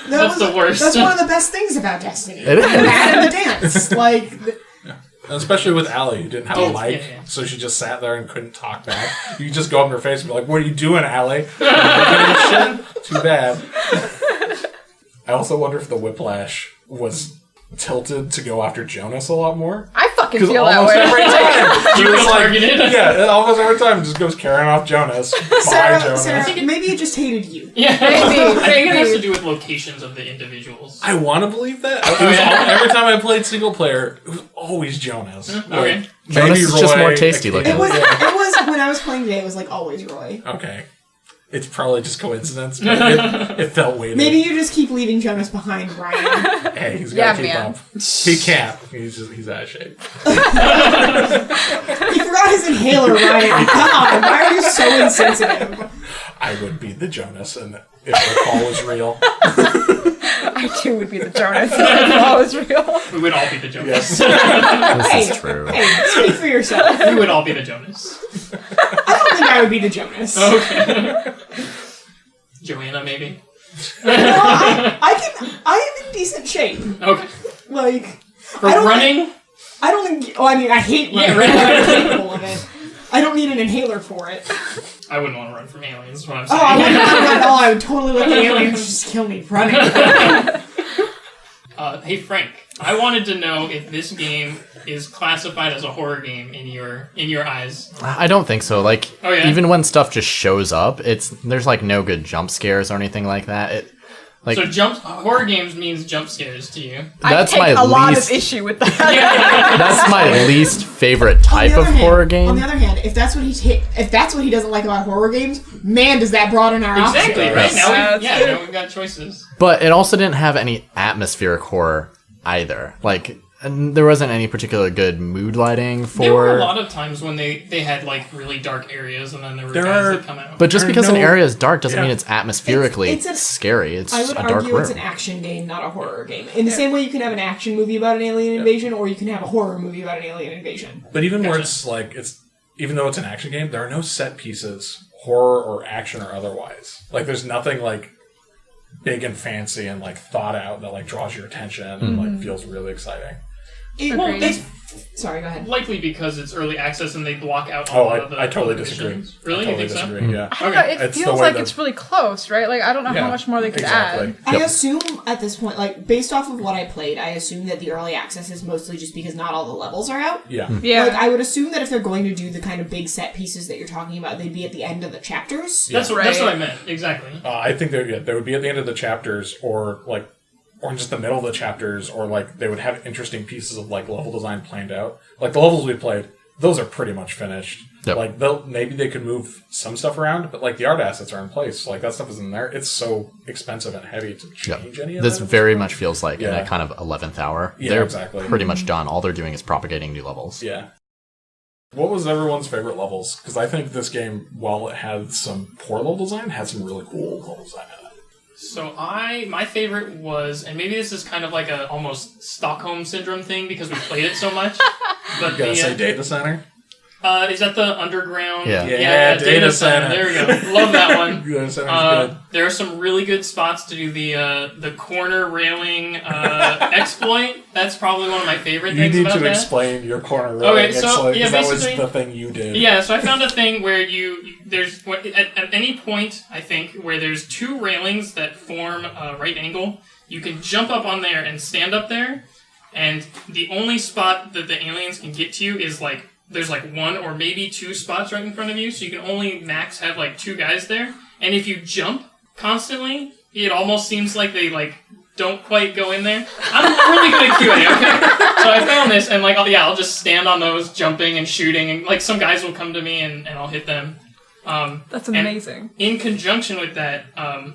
S4: That's the worst.
S1: That's one of the best things about Destiny.
S5: It is.
S1: That and the dance. Like...
S3: And especially with Allie, who didn't have a mic,
S4: yeah.
S3: so she just sat there and couldn't talk back. You could just go up in her face and be like, "What are you doing, Allie? Shit? Too bad." I also wonder if the Whiplash was tilted to go after Jonas a lot more.
S2: I fucking
S3: Because
S2: feel that
S3: almost
S2: way.
S3: every time,
S4: You
S3: he was
S4: feel targeted?
S3: yeah, almost every time, just goes carrying off Jonas. Bye, Jonas.
S1: Sarah, maybe it just hated you.
S4: Yeah,
S2: Maybe,
S4: I think it has
S2: maybe.
S4: to do with locations of the individuals.
S3: I want to believe that. It was every time I played single player, it was always Jonas.
S4: Okay.
S5: Jonas is just more tasty looking.
S1: It was when I was playing today. It was like always Roy.
S3: Okay. It's probably just coincidence, but it felt weighted.
S1: Maybe you just keep leaving Jonas behind, Ryan.
S3: Hey, he's got to keep
S2: man.
S3: up. He can't. He's out of shape.
S1: He forgot his inhaler, Ryan. Come on, why are you so insensitive?
S3: I would be the Jonas, and if the call was real.
S2: I too would be the Jonas. That was real.
S4: We would all be the Jonas.
S5: This is true.
S1: Hey, speak for yourself.
S4: We would all be the Jonas.
S1: I don't think I would be the Jonas.
S4: Okay. Joanna, maybe?
S1: I am in decent shape.
S4: Okay.
S1: Like,
S4: For
S1: I don't
S4: running?
S1: I don't think. Oh, I mean, I hate running.
S4: Yeah, right.
S1: I'm capable of it. I don't need an inhaler for it.
S4: I wouldn't want to run from aliens, is what I'm
S1: Oh,
S4: saying.
S1: I wouldn't run at all. I would totally let the aliens just kill me running.
S4: Hey, Frank, I wanted to know if this game is classified as a horror game in your eyes.
S5: I don't think so. Like,
S4: Oh, yeah?
S5: even when stuff just shows up, there's like no good jump scares or anything like that.
S4: So horror games means jump scares to you.
S5: That's
S2: I take
S5: my
S2: a lot of
S5: least.
S2: issue with that.
S5: That's my least favorite type of horror game.
S1: On the other hand, if that's what he doesn't like about horror games, man, does that broaden our
S4: Exactly,
S1: options.
S4: right?
S5: Yes.
S4: Now we've got choices.
S5: But it also didn't have any atmospheric horror either. Like, and there wasn't any particular good mood lighting for.
S4: There were a lot of times when they had like really dark areas, and then there were guys that come out.
S5: But just
S3: There are
S5: because an
S3: no-
S5: area is dark doesn't
S3: Yeah.
S5: mean it's atmospherically
S1: It's
S5: scary. It's
S1: I would
S5: a dark
S1: argue
S5: room.
S1: it's an action game, not a horror game. In the same way you can have an action movie about an alien invasion, or you can have a horror movie about an alien invasion.
S3: But even where
S4: Gotcha.
S3: even though it's an action game, there are no set pieces, horror or action or otherwise. Like, there's nothing like big and fancy and like thought out that like draws your attention and like feels really exciting.
S2: Agreed.
S1: Sorry, go ahead.
S4: Likely because it's early access and they block out a
S3: Oh,
S4: lot of the
S3: I totally
S4: illustrations.
S3: disagree.
S4: Really?
S3: I totally
S4: You think so?
S3: disagree. Yeah.
S2: I don't know, it
S3: It's the
S2: feels
S3: way
S2: like
S3: that-
S2: it's really close, right? Like, I don't know
S3: Yeah,
S2: how much more they could
S3: exactly.
S2: add.
S1: I assume at this point, like, based off of what I played, I assume that the early access is mostly just because not all the levels are out.
S3: Yeah.
S2: Yeah.
S1: Like, I would assume that if they're going to do the kind of big set pieces that you're talking about, they'd be at the end of the chapters.
S4: That's
S2: Right.
S4: what I meant. Exactly.
S3: I think they would be at the end of the chapters or in just the middle of the chapters, or like they would have interesting pieces of like level design planned out. Like the levels we played, those are pretty much finished.
S5: Yep.
S3: Like maybe they could move some stuff around, but like the art assets are in place. Like that stuff is in there. It's so expensive and heavy to change any of
S5: This
S3: that.
S5: very much feels like in
S3: Yeah.
S5: a kind of 11th hour.
S3: Yeah,
S5: They're
S3: exactly.
S5: pretty much done. All they're doing is propagating new levels.
S3: Yeah. What was everyone's favorite levels? Because I think this game, while it had some poor level design, had some really cool level design in it.
S4: So my favorite was, and maybe this is kind of like a almost Stockholm syndrome thing because we played it so much. But
S3: You gotta say data center.
S4: is that the underground?
S5: Yeah.
S3: Yeah, data center.
S4: There we go. Love that one.
S3: Data center's good.
S4: There are some really good spots to do the corner railing exploit. That's probably one of my favorite
S3: You
S4: things
S3: need
S4: about
S3: to
S4: that.
S3: explain your corner railing.
S4: Okay, so, yeah,
S3: that was
S4: basically-
S3: the thing you did.
S4: Yeah, so I found a thing where at any point, I think, where there's two railings that form a right angle, you can jump up on there and stand up there, and the only spot that the aliens can get to you is like, there's like one or maybe two spots right in front of you, so you can only max have like two guys there, and if you jump constantly, it almost seems like they like don't quite go in there. I'm really good at QA, okay? So I found this, and like, I'll just stand on those, jumping and shooting, and like some guys will come to me, and I'll hit them.
S2: That's
S4: and
S2: amazing.
S4: in conjunction with that,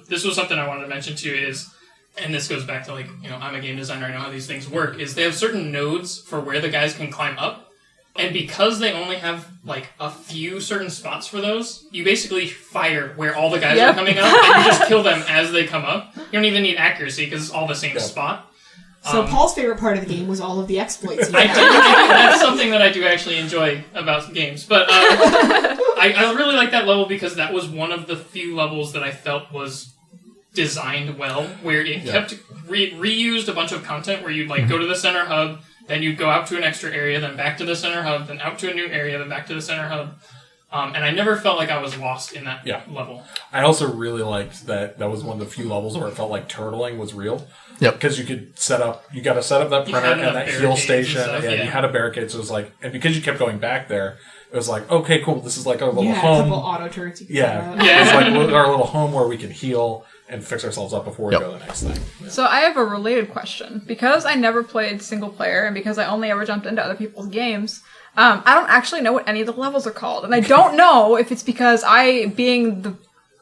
S4: this was something I wanted to mention too, is, and this goes back to like, I'm a game designer, I know how these things work, is they have certain nodes for where the guys can climb up. And because they only have, like, a few certain spots for those, you basically fire where all the guys are coming up, and you just kill them as they come up. You don't even need accuracy, because it's all the same spot.
S1: So Paul's favorite part of the game was all of the exploits. He
S4: I
S1: had.
S4: do, that's something that I do actually enjoy about games. But I really like that level because that was one of the few levels that I felt was designed well, where it kept reused a bunch of content where you'd, like, go to the center hub, then you'd go out to an extra area, then back to the center hub, then out to a new area, then back to the center hub. And I never felt like I was lost in that
S3: Yeah.
S4: level.
S3: I also really liked that was one of the few levels where it felt like turtling was real.
S5: Yep.
S3: Because you got to set up that
S4: You
S3: printer
S4: had
S3: and that
S4: enough
S3: heal
S4: barricades
S3: station.
S4: and stuff,
S3: You
S4: yeah.
S3: had a barricade, so it was like, and because you kept going back there, it was like, okay, cool, this is like our little
S1: Yeah, a
S3: home.
S1: couple auto turrets. you can
S3: Yeah.
S1: throw out.
S4: Yeah.
S3: It's like our little home where we can heal and fix ourselves up before we
S5: Yep.
S3: go to the next thing. Yeah.
S2: So I have a related question. Because I never played single player and because I only ever jumped into other people's games, I don't actually know what any of the levels are called. And I don't know if it's because I, being the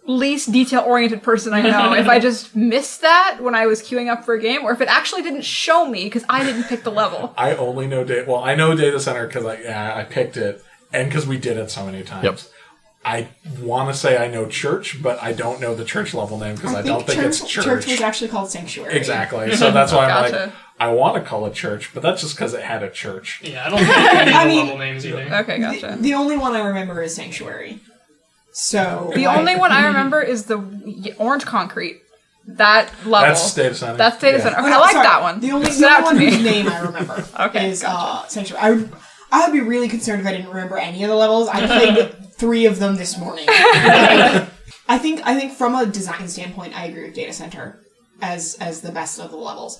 S2: least detail-oriented person I know, if I just missed that when I was queuing up for a game, or if it actually didn't show me because I didn't pick the level.
S3: I only know I know data center because I picked it and because we did it so many times.
S5: Yep.
S3: I want to say I know church, but I don't know the church level name because I don't think it's church.
S1: Church was actually called Sanctuary.
S3: Exactly. So that's why I'm
S2: Gotcha.
S3: like, I want to call it church, but that's just because it had a church.
S4: Yeah, I don't think any of
S1: I
S4: the
S1: mean-
S4: level names either.
S2: Okay, gotcha.
S1: The only one I remember is Sanctuary. So
S2: The only one I remember is the orange concrete. That level.
S3: That's data center.
S2: That's data
S3: Yeah.
S2: center. Okay,
S1: No,
S2: I like
S1: sorry.
S2: that one.
S1: The only,
S2: It stood
S1: the
S2: out
S1: only
S2: to
S1: one whose
S2: me.
S1: name I remember
S2: Okay,
S1: is Sanctuary. I would be really concerned if I didn't remember any of the levels. I played 3 of them this morning. I think from a design standpoint, I agree with Data Center as the best of the levels.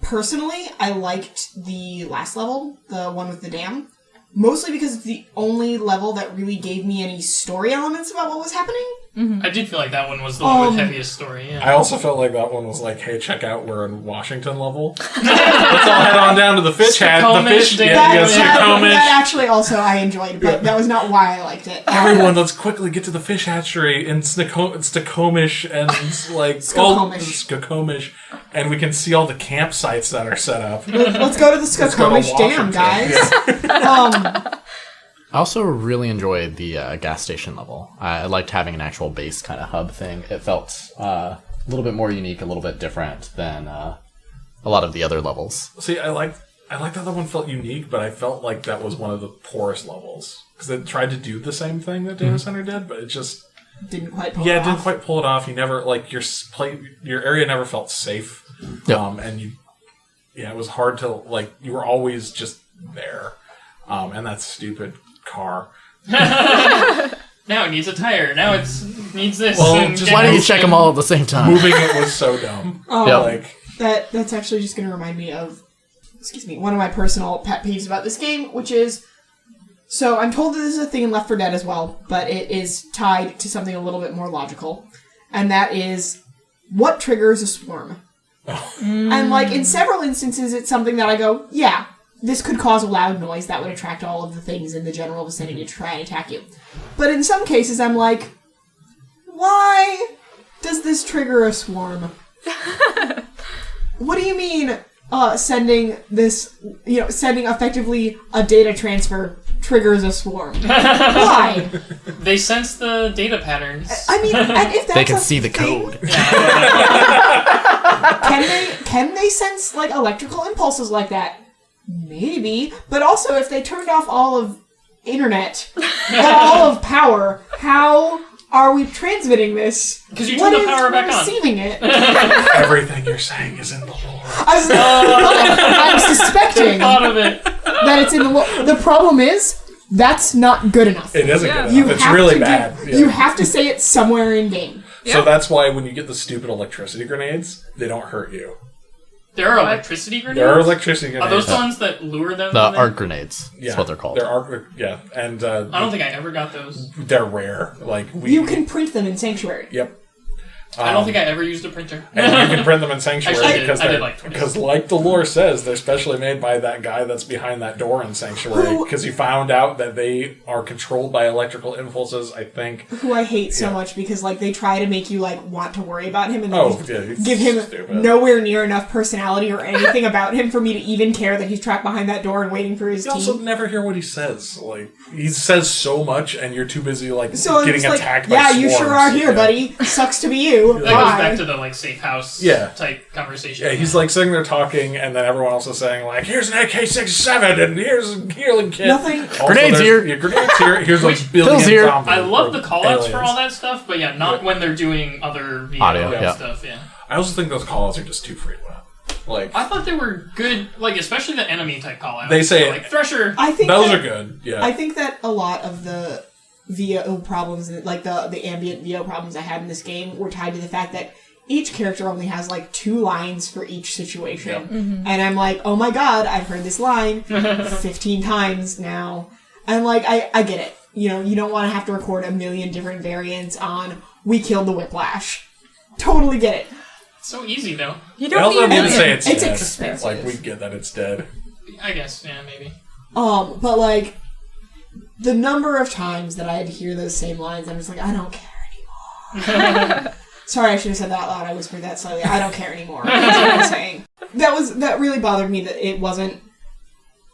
S1: Personally, I liked the last level, the one with the dam, mostly because it's the only level that really gave me any story elements about what was happening.
S4: I did feel like that one was the one with heaviest story, yeah.
S3: I also felt like that one was like, hey, check out, we're in Washington level. Let's all head on down to the fish hat. The fish,
S4: That-
S1: That actually also I enjoyed, but that was not why I liked it.
S3: Everyone, let's quickly get to the fish hatchery in Skokomish and like Skokomish, and we can see all the campsites that are set up.
S1: Let's go to the
S3: Let's go to
S1: Skokomish Dam,
S3: Washington.
S1: guys.
S5: I also really enjoyed the gas station level. I liked having an actual base kind of hub thing. It felt a little bit more unique, a little bit different than a lot of the other levels.
S3: See, I like that that one felt unique, but I felt like that was one of the poorest levels because it tried to do the same thing that Data Center did, but it just
S1: Didn't quite pull
S3: it
S1: it off.
S3: didn't quite pull it off. You never like your area never felt safe,
S5: Yep.
S3: and it was hard to like. You were always just there, and that stupid car.
S4: Now it needs a tire. Now it needs this.
S3: Well,
S4: and
S3: just
S4: get
S5: Why do you
S4: motion.
S5: check them all at the same time?
S3: Moving it was so dumb.
S5: Yeah.
S3: Like
S1: That's actually just going to remind me of, one of my personal pet peeves about this game, which is, so I'm told that this is a thing in Left 4 Dead as well, but it is tied to something a little bit more logical, and that is, what triggers a swarm? And like, in several instances, it's something that I go, yeah, this could cause a loud noise that would attract all of the things in the general vicinity to try and attack you. But in some cases, I'm like, why does this trigger a swarm? What do you mean, sending effectively a data transfer triggers a swarm? Why?
S4: They sense the data patterns.
S1: I mean, and if that's
S5: They can
S1: a
S5: see the
S1: thing,
S5: code.
S1: Can they sense like electrical impulses like that? Maybe, but also if they turned off all of internet and all of power, how are we transmitting this?
S4: 'Cause you turn the power back on.
S1: Receiving it.
S3: everything you're saying is in the lore.
S1: I'm suspecting
S4: Thought of it.
S1: that it's in the lore. The problem is that's not good enough.
S3: It isn't
S2: Yeah.
S3: good enough. It's really bad.
S1: You have to say it somewhere in game.
S3: So that's why when you get the stupid electricity grenades, they don't hurt you.
S4: There are electricity grenades?
S3: There are electricity
S4: Are
S3: grenades.
S4: those the ones that lure them?
S5: The
S4: when they-
S5: arc grenades.
S3: Yeah,
S5: That's what they're called.
S3: They're arc, and
S4: I don't think I ever got those.
S3: they're rare. Like
S1: You can print them in Sanctuary.
S3: Yep.
S4: I don't think I ever used a printer.
S3: And you can print them in Sanctuary
S4: Actually,
S3: because
S4: I did
S3: they're
S4: like 20.
S3: because, like the lore says, they're specially made by that guy that's behind that door in Sanctuary.
S1: Who-
S3: Because he found out that they are controlled by electrical impulses. I think.
S1: Who I hate so
S3: Yeah.
S1: much because like they try to make you like want to worry about him and
S3: Oh,
S1: then
S3: yeah, he's
S1: give him
S3: stupid.
S1: nowhere near enough personality or anything about him for me to even care that he's trapped behind that door and waiting for his
S3: You also
S1: team.
S3: never hear what he says. Like he says so much, and you're too busy like
S1: So I'm
S3: getting
S1: just like,
S3: attacked by
S1: yeah,
S3: swarms.
S1: you sure are here,
S3: Yeah.
S1: buddy. Sucks to be you.
S4: That goes
S1: Bye.
S4: back to the like safe house type conversation.
S3: Yeah, he's like sitting there talking, and then everyone else is saying like, "Here's an AK-67, and here's a healing kit."
S1: Nothing-
S3: Also,
S5: Grenades
S3: there's-
S5: here.
S3: Yeah, grenades here. Here's a
S5: Pills
S3: billion
S5: here.
S3: zombies.
S4: I love the callouts for
S3: aliens.
S4: all that stuff, but yeah, not when they're doing other VO
S5: Audio, yeah.
S4: stuff. Yeah,
S3: I also think those callouts are just too frequent. Like
S4: I thought they were good, like especially the enemy type callouts.
S3: They say-
S4: like Thresher.
S1: I think
S3: those
S1: that,
S3: are good. Yeah.
S1: I think that a lot of the VO problems, like the ambient VO problems I had in this game were tied to the fact that each character only has like 2 lines for each situation.
S3: Yep.
S1: Mm-hmm. And I'm like, oh my god, I've heard this line 15 times now. And like, I get it. You know, you don't want to have to record a million different variants on, we killed the Whiplash. Totally get it.
S4: It's so easy, though.
S2: You don't
S3: Well,
S2: need
S3: I'm gonna say
S1: It's
S3: dead.
S1: expensive.
S3: Like, we get that it's dead.
S4: I guess, yeah, maybe.
S1: But like, the number of times that I had to hear those same lines, I'm just like, I don't care anymore. Sorry, I should have said that out loud. I whispered that slightly. I don't care anymore. That's what I'm saying. That really bothered me that it wasn't...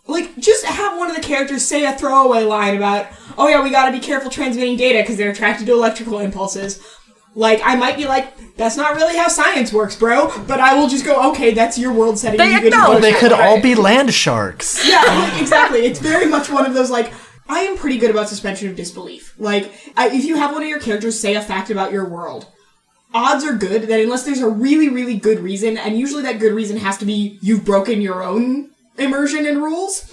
S1: Like, just have one of the characters say a throwaway line about, oh yeah, we gotta be careful transmitting data because they're attracted to electrical impulses. Like, I might be like, that's not really how science works, bro. But I will just go, okay, that's your world setting.
S2: They acknowledge
S5: They could all be land sharks.
S1: Yeah, like, exactly. It's very much one of those, like, I am pretty good about suspension of disbelief. Like, if you have one of your characters say a fact about your world, odds are good that unless there's a really, really good reason, and usually that good reason has to be you've broken your own immersion and rules,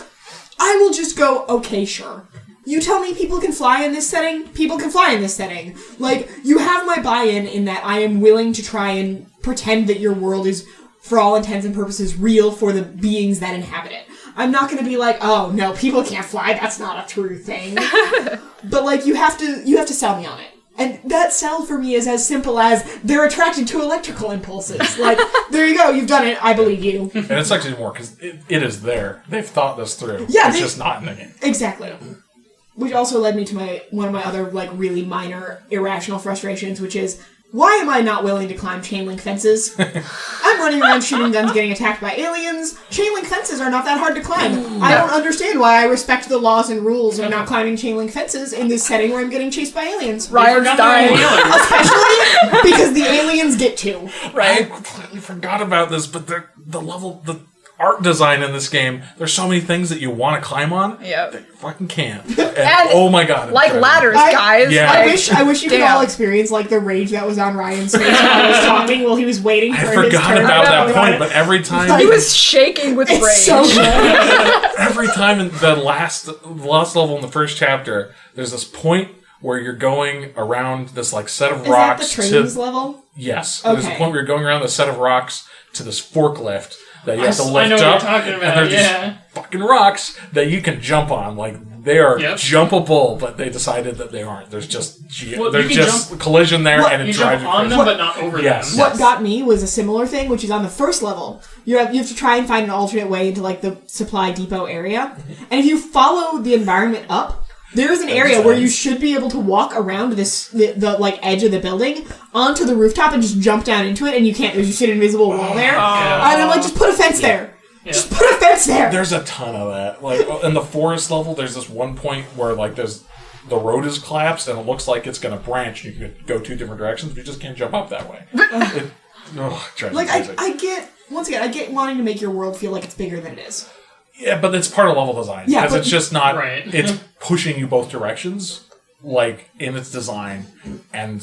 S1: I will just go, okay, sure. You tell me people can fly in this setting? People can fly in this setting. Like, you have my buy-in in that I am willing to try and pretend that your world is, for all intents and purposes, real for the beings that inhabit it. I'm not going to be like, oh, no, people can't fly, that's not a true thing. But, like, you have to sell me on it. And that sell for me is as simple as they're attracted to electrical impulses. Like, there you go, you've done it, I believe you.
S3: And it's actually more, because it is there. They've thought this through.
S1: Yeah,
S3: it's just not in the game.
S1: Exactly. Which also led me to one of my other, like, really minor irrational frustrations, which is, why am I not willing to climb chain link fences? I'm running around shooting guns getting attacked by aliens. Chain link fences are not that hard to climb. I don't understand why I respect the laws and rules of not climbing chain link fences in this setting where I'm getting chased by aliens.
S2: Ryan's dying.
S1: Especially because the aliens get to.
S3: I completely forgot about this, but the art design in this game, there's so many things that you want to climb on
S2: Yep.
S3: that you fucking can't. And oh my god.
S2: Like ladders, guys.
S3: Yeah.
S2: Like,
S1: I wish you could
S2: damn.
S1: all experience like the rage that was on Ryan's face while I was talking while he was waiting for
S3: I
S1: his turn.
S3: forgot about that point, but every time...
S2: He was shaking with rage.
S1: It's so good.
S3: Every time in the last level in the first chapter, there's this point where you're going around this like set of rocks.
S1: Is that the trains level?
S3: Yes. There's a
S1: Okay.
S3: point where you're going around the set of rocks to this forklift that you have to lift
S4: I know
S3: up.
S4: what you're talking about,
S3: and there's
S4: yeah.
S3: these fucking rocks that you can jump on. Like, they are
S4: Yep.
S3: jumpable, but they decided that they aren't. There's just
S4: Well,
S3: there's
S4: you can
S3: just collision there, and it
S4: You
S3: drives
S4: jump on
S3: you
S4: them,
S3: crazy.
S4: but not over
S3: Yes.
S4: them.
S1: What got me was a similar thing, which is on the first level. You have to try and find an alternate way into like the supply depot area, and if you follow the environment up, there is an area where you should be able to walk around the like edge of the building onto the rooftop and just jump down into it, and you can't. There's just an invisible wall there, and I'm like, just put a fence there.
S4: Yeah.
S1: Just put a fence there.
S3: There's a ton of that. Like in the forest level, there's this one point where like the road is collapsed and it looks like it's going to branch. You can go 2 different directions, but you just can't jump up that way. It drives me
S1: Like
S3: crazy.
S1: I get I get wanting to make your world feel like it's bigger than it is.
S3: Yeah, but it's part of level design.
S1: Yeah,
S3: because
S1: but-
S3: it's just not...
S4: Right.
S3: It's pushing you both directions, like, in its design, and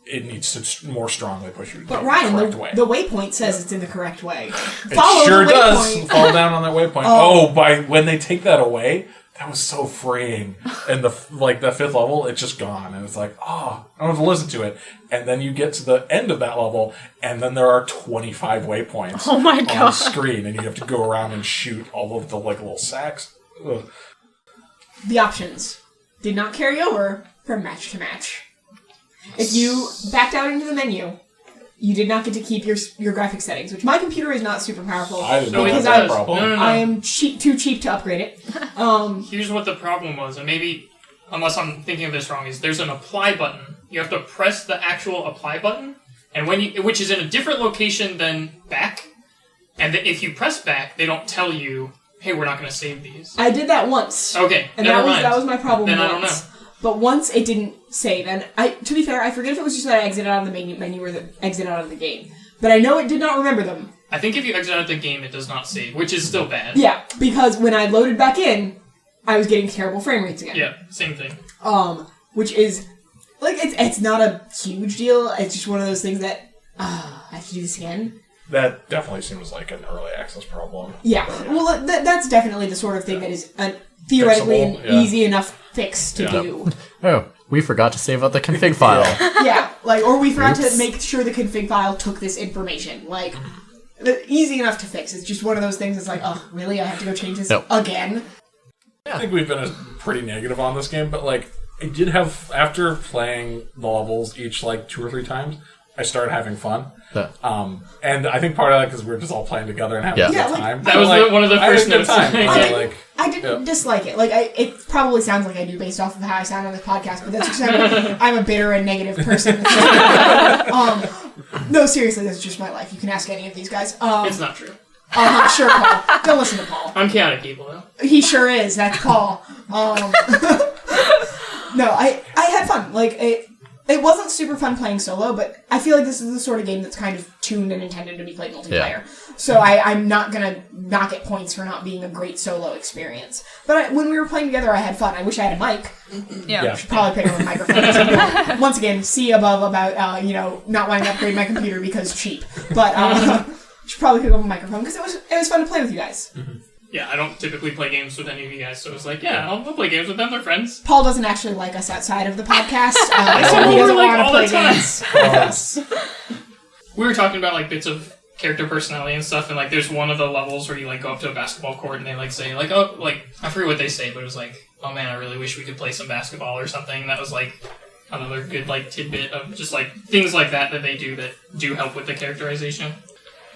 S3: it needs to more strongly push you
S1: But
S3: the
S1: Ryan,
S3: correct
S1: the
S3: way.
S1: waypoint says it's in the correct way.
S3: It
S1: Follow
S3: sure
S1: the
S3: does
S1: waypoint.
S3: fall down on that waypoint. When they take that away, that was so freeing. And the 5th level, it's just gone. And it's like, I don't have to listen to it. And then you get to the end of that level, and then there are 25 waypoints
S2: Oh my
S3: on
S2: God.
S3: the screen, and you have to go around and shoot all of the little sacks. Ugh.
S1: The options did not carry over from match to match. If you backed out into the menu, you did not get to keep your graphics settings, which my computer is not super powerful.
S3: I didn't know
S1: because
S3: that
S1: I,
S3: problem.
S4: No.
S1: I am too cheap to upgrade it.
S4: Here's what the problem was, and maybe, unless I'm thinking of this wrong, is there's an apply button. You have to press the actual apply button, and which is in a different location than back. And if you press back, they don't tell you, "Hey, we're not going to save these."
S1: I did that once.
S4: Okay,
S1: And
S4: never mind.
S1: that was my problem
S4: Then
S1: once.
S4: I don't know.
S1: But once it didn't save, and to be fair, I forget if it was just that I exited out of the menu or the exit out of the game. But I know it did not remember them.
S4: I think if you exit out of the game, it does not save, which is still bad.
S1: Yeah, because when I loaded back in, I was getting terrible frame rates again.
S4: Yeah, same thing.
S1: Which is, like, it's not a huge deal. It's just one of those things that, I have to do this again.
S3: That definitely seems like an early access problem.
S1: Yeah, well, that's definitely the sort of thing that is theoretically an easy enough fix to do.
S5: Oh, we forgot to save out the config file.
S1: Yeah, or we forgot to make sure the config file took this information. Easy enough to fix. It's just one of those things. It's like, oh, really? I have to go change this again?
S3: I think we've been pretty negative on this game, but I did have, after playing the levels each 2 or 3 times, I started having fun.
S5: Yeah.
S3: And I think part of that because we were just all playing together and having a good time.
S4: That was one of the first notes.
S1: I didn't dislike it. It probably sounds like I do based off of how I sound on this podcast, but that's just I'm a bitter and negative person. No, seriously, that's just my life. You can ask any of these guys.
S4: It's not true.
S1: Sure, Paul. Don't listen to Paul.
S4: I'm chaotic evil, though.
S1: He sure is. That's Paul. No, I had fun. It wasn't super fun playing solo, but I feel like this is the sort of game that's kind of tuned and intended to be played multiplayer. Yeah. So I'm not going to not get points for not being a great solo experience. But when we were playing together, I had fun. I wish I had a mic.
S2: Yeah.
S1: I should probably pick up a microphone. Once again, see above about, not wanting to upgrade my computer because cheap. But should probably pick up a microphone because it was fun to play with you guys.
S3: Mm-hmm.
S4: Yeah, I don't typically play games with any of you guys, so it's I'll play games with them. They're friends.
S1: Paul doesn't actually like us outside of the podcast.
S4: So
S1: he doesn't want to
S4: all
S1: play
S4: the time.
S1: games with us.
S4: We were talking about bits of character personality and stuff, and there's one of the levels where you go up to a basketball court and they say I forget what they say, but it was oh man, I really wish we could play some basketball or something. That was another good tidbit of just things like that they do that do help with the characterization.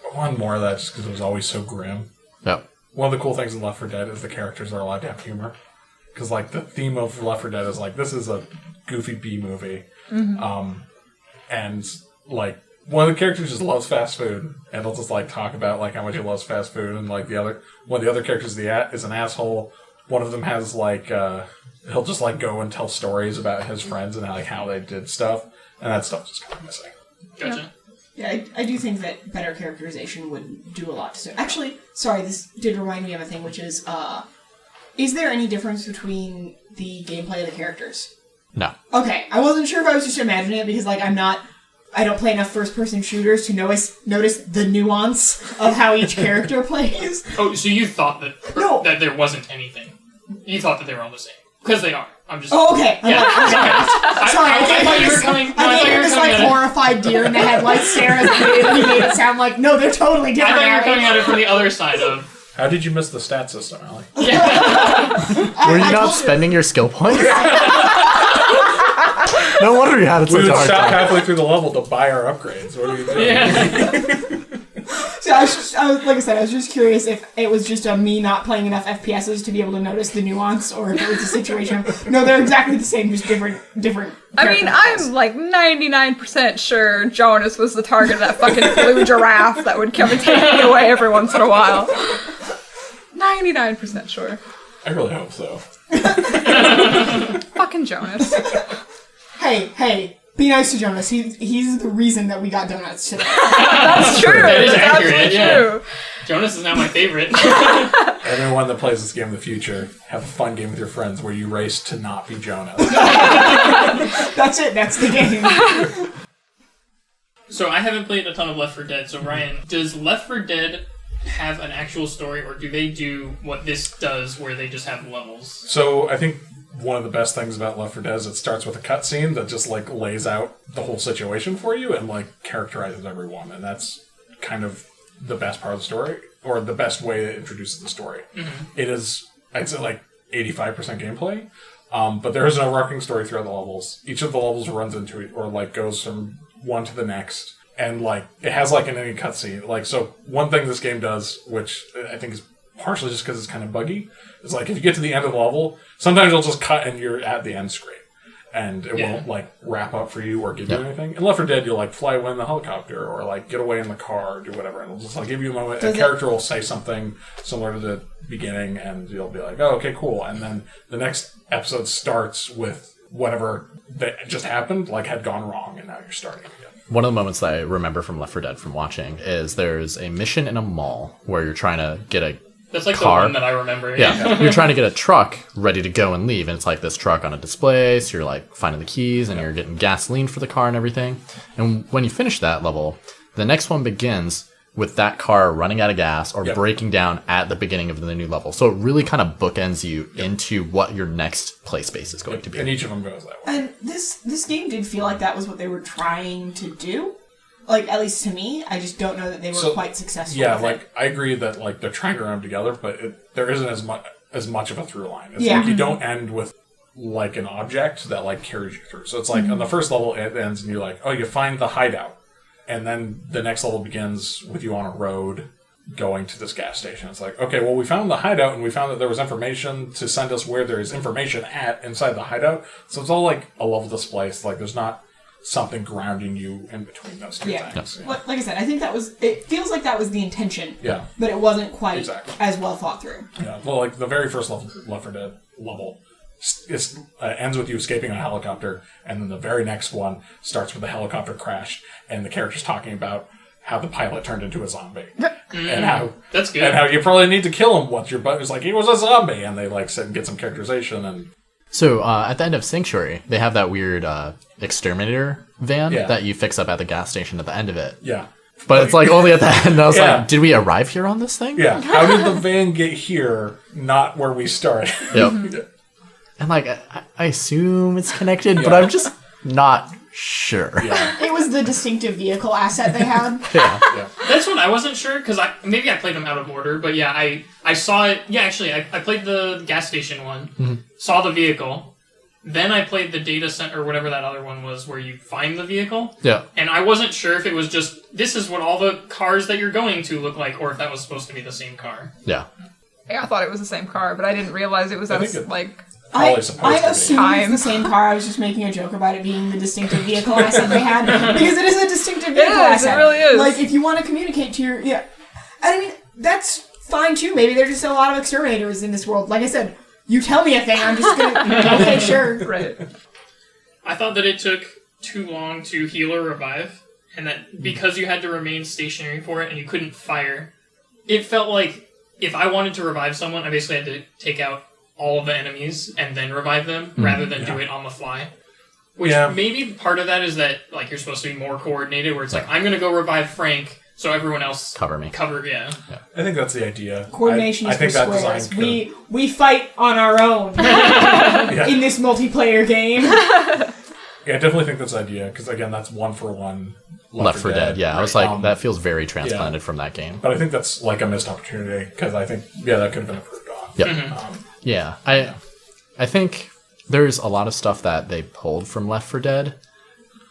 S3: I wanted more of that just because it was always so grim.
S5: Yep.
S3: One of the cool things in Left 4 Dead is the characters are allowed to have humor. Because, the theme of Left 4 Dead is, this is a goofy B-movie. Mm-hmm. And, one of the characters just loves fast food. And he'll just, talk about, how much he loves fast food. And, one of the other characters is an asshole. One of them has, he'll just, go and tell stories about his friends and, how they did stuff. And that stuff's just kind of missing.
S4: Gotcha.
S1: Yeah. Yeah, I do think that better characterization would do a lot to... Actually, sorry, this did remind me of a thing, which is there any difference between the gameplay of the characters?
S5: No.
S1: Okay, I wasn't sure if I was just imagining it, because, I don't play enough first-person shooters to notice the nuance of how each character plays.
S4: Oh, so you thought that there wasn't anything. You thought that they were all the same. Because they are. I'm just...
S1: Oh, okay.
S4: Yeah.
S1: Sorry.
S4: I thought you were coming...
S1: I gave this, horrified deer in the headlights stare as he made it sound no, they're totally different.
S4: I thought you were coming at it from the other side of...
S3: How did you miss the stat system, Allie?
S4: Yeah.
S5: Were you not spending your skill points? No wonder you had it such a hard time.
S3: We would stop halfway through the level to buy our upgrades. What are you doing?
S1: Yeah. So I was just curious if it was just me not playing enough FPSs to be able to notice the nuance, or if it was a situation of, no, they're exactly the same, just different.
S2: I mean, I'm 99% sure Jonas was the target of that fucking blue giraffe that would come and take me away every once in a while. 99% sure.
S3: I really hope so.
S2: Fucking Jonas.
S1: Hey. Be nice to Jonas. He's the reason that we got donuts today.
S2: That's true.
S4: That is accurate,
S2: true.
S4: Jonas is now my favorite.
S3: Everyone that plays this game in the future, have a fun game with your friends where you race to not be Jonas.
S1: That's it. That's the game.
S4: So I haven't played a ton of Left 4 Dead. So Ryan, does Left 4 Dead have an actual story, or do they do what this does where they just have levels?
S3: So I think one of the best things about Left 4 Dead is it starts with a cutscene that just lays out the whole situation for you and characterizes everyone, and that's kind of the best part of the story, or the best way it introduces the story. Mm-hmm. It is, I'd say, 85% gameplay, but there is an overarching story throughout the levels. Each of the levels runs into it, or goes from one to the next, and it has in any cutscene. So one thing this game does, which I think is partially just because it's kind of buggy, is if you get to the end of the level, sometimes it'll just cut and you're at the end screen, and it won't wrap up for you or give you anything. In Left 4 Dead, you'll fly away in the helicopter, or get away in the car, or do whatever, and it'll just give you a moment. A character will say something similar to the beginning, and you'll be like, oh, okay, cool, and then the next episode starts with whatever that just happened, had gone wrong, and now you're starting again.
S5: One of the moments that I remember from Left 4 Dead from watching is there's a mission in a mall where you're trying to get a
S4: That's the
S5: car.
S4: one that I remember.
S5: Yeah. You're trying to get a truck ready to go and leave, and it's this truck on a display, so you're finding the keys, and you're getting gasoline for the car and everything. And when you finish that level, the next one begins with that car running out of gas or
S3: Yep.
S5: breaking down at the beginning of the new level. So it really kind of bookends you into what your next play space is going to be.
S3: And each of them goes that way.
S1: And this game did feel like that was what they were trying to do. Like, at least to me, I just don't know that they were quite successful.
S3: Yeah,
S1: with
S3: like
S1: it.
S3: I agree that like they're trying to run them together, but there isn't as much of a through line. It's
S1: Yeah.
S3: like you don't end with like an object that like carries you through. So it's like on the first level it ends and you're like, oh, you find the hideout, and then the next level begins with you on a road going to this gas station. It's like, okay, well, we found the hideout and we found that there was information to send us where there is information at inside the hideout. So it's all like a level display. It's like there's not something grounding you in between those two things. Yeah.
S1: Like I said, I think it feels like that was the intention.
S3: Yeah.
S1: But it wasn't quite
S3: Exactly.
S1: as well thought through.
S3: Yeah, well, like the very first level, Left 4 Dead level, ends with you escaping on a helicopter, and then the very next one starts with the helicopter crash, and the character's talking about how the pilot turned into a zombie, and how
S4: That's good.
S3: and how you probably need to kill him once your butt is like he was a zombie, and they like sit and get some characterization and.
S5: So at the end of Sanctuary, they have that weird exterminator van
S3: Yeah.
S5: that you fix up at the gas station at the end of it.
S3: Yeah.
S5: But it's like only at the end. I was
S3: Yeah.
S5: like, did we arrive here on this thing?
S3: Yeah. How did the van get here? Not where we started.
S5: Yep. And like, I assume it's connected, but I'm just not sure.
S3: Yeah.
S1: It was the distinctive vehicle asset they had.
S5: Yeah.
S3: Yeah.
S4: That's what I wasn't sure, because maybe I played them out of order, but yeah, I saw it. Yeah, actually, I played the gas station one, saw the vehicle, then I played the data center, or whatever that other one was, where you find the vehicle,
S5: Yeah.
S4: and I wasn't sure if it was just, this is what all the cars that you're going to look like, or if that was supposed to be the same car.
S5: Yeah.
S2: Yeah, I thought it was the same car, but I didn't realize it was
S3: I
S2: at
S3: think it-
S2: like.
S3: Probably supposed
S1: I
S3: to be.
S1: assumed it's the same car. I was just making a joke about it being the distinctive vehicle asset they had, because it is a distinctive vehicle asset.
S2: It really is.
S1: Like, if you want to communicate to your... Yeah. I mean, that's fine, too. Maybe there's just a lot of exterminators in this world. Like I said, you tell me a thing, I'm just gonna... Okay, sure.
S2: Right.
S4: I thought that it took too long to heal or revive, and that because you had to remain stationary for it and you couldn't fire, it felt like if I wanted to revive someone, I basically had to take out all of the enemies and then revive them rather than do it on the fly. Which maybe part of that is that like you're supposed to be more coordinated, where it's like, I'm going to go revive Frank, so everyone else
S5: Cover me.
S4: Yeah.
S3: I think that's the idea.
S1: Coordination
S3: I
S1: is
S3: think
S1: for
S3: that
S1: squares.
S3: design
S1: We fight on our own in this multiplayer game.
S3: Yeah, I definitely think that's the idea, because again, that's 1-for-1
S5: Left 4 Dead. Yeah. I was like,
S3: Right.
S5: that feels very transplanted from that game.
S3: But I think that's like a missed opportunity, because I think, that could have been improved on.
S5: Yep. Yeah. I think there's a lot of stuff that they pulled from Left 4 Dead,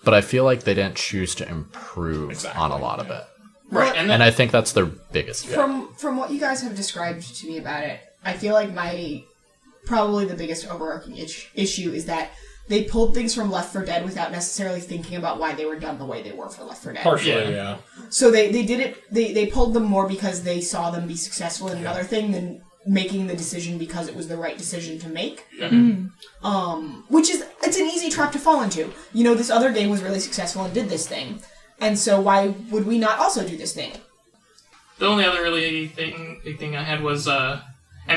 S5: but I feel like they didn't choose to improve on a lot of it.
S4: Right.
S5: And I think that's their biggest
S1: From what you guys have described to me about it, I feel like probably the biggest overarching issue is that they pulled things from Left 4 Dead without necessarily thinking about why they were done the way they were for Left 4 Dead.
S3: Partially, yeah.
S1: So they did it. They pulled them more because they saw them be successful in another thing than making the decision because it was the right decision to make. Which is, it's an easy trap to fall into. You know, this other game was really successful and did this thing, and so why would we not also do this thing?
S4: The only other really big thing I had was, and